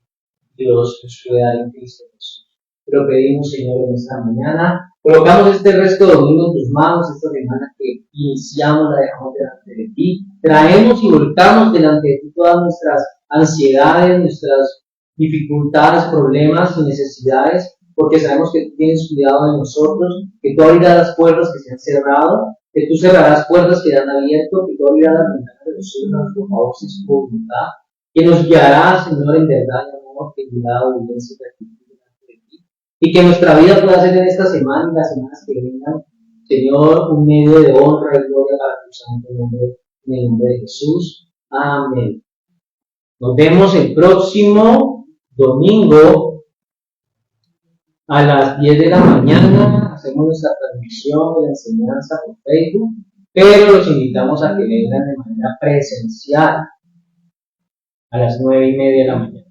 Dios nos puede dar en Cristo Jesús. Te lo pedimos, Señor, en esta mañana. Colocamos este resto de domingo en tus manos, esta semana que iniciamos, la dejamos delante de ti. Traemos y volcamos delante de ti todas nuestras ansiedades, nuestras dificultades, problemas y necesidades, porque sabemos que tú tienes cuidado de nosotros, que tú abrirás las puertas que se han cerrado, que tú cerrarás puertas que han abierto, que tú abrirás las ventanas de los cielos a nuestro favor si es tu voluntad, que nos guiarás, Señor, en verdad y amor, que cuidado, obediencia y gratitud. Y que nuestra vida pueda ser en esta semana y las semanas que vengan, Señor, un medio de honra y gloria para tu santo nombre, en el nombre de Jesús. Amén. Nos vemos el próximo domingo a las 10 de la mañana. Hacemos nuestra transmisión de la enseñanza por Facebook, pero los invitamos a que vengan de manera presencial a las 9:30 de la mañana.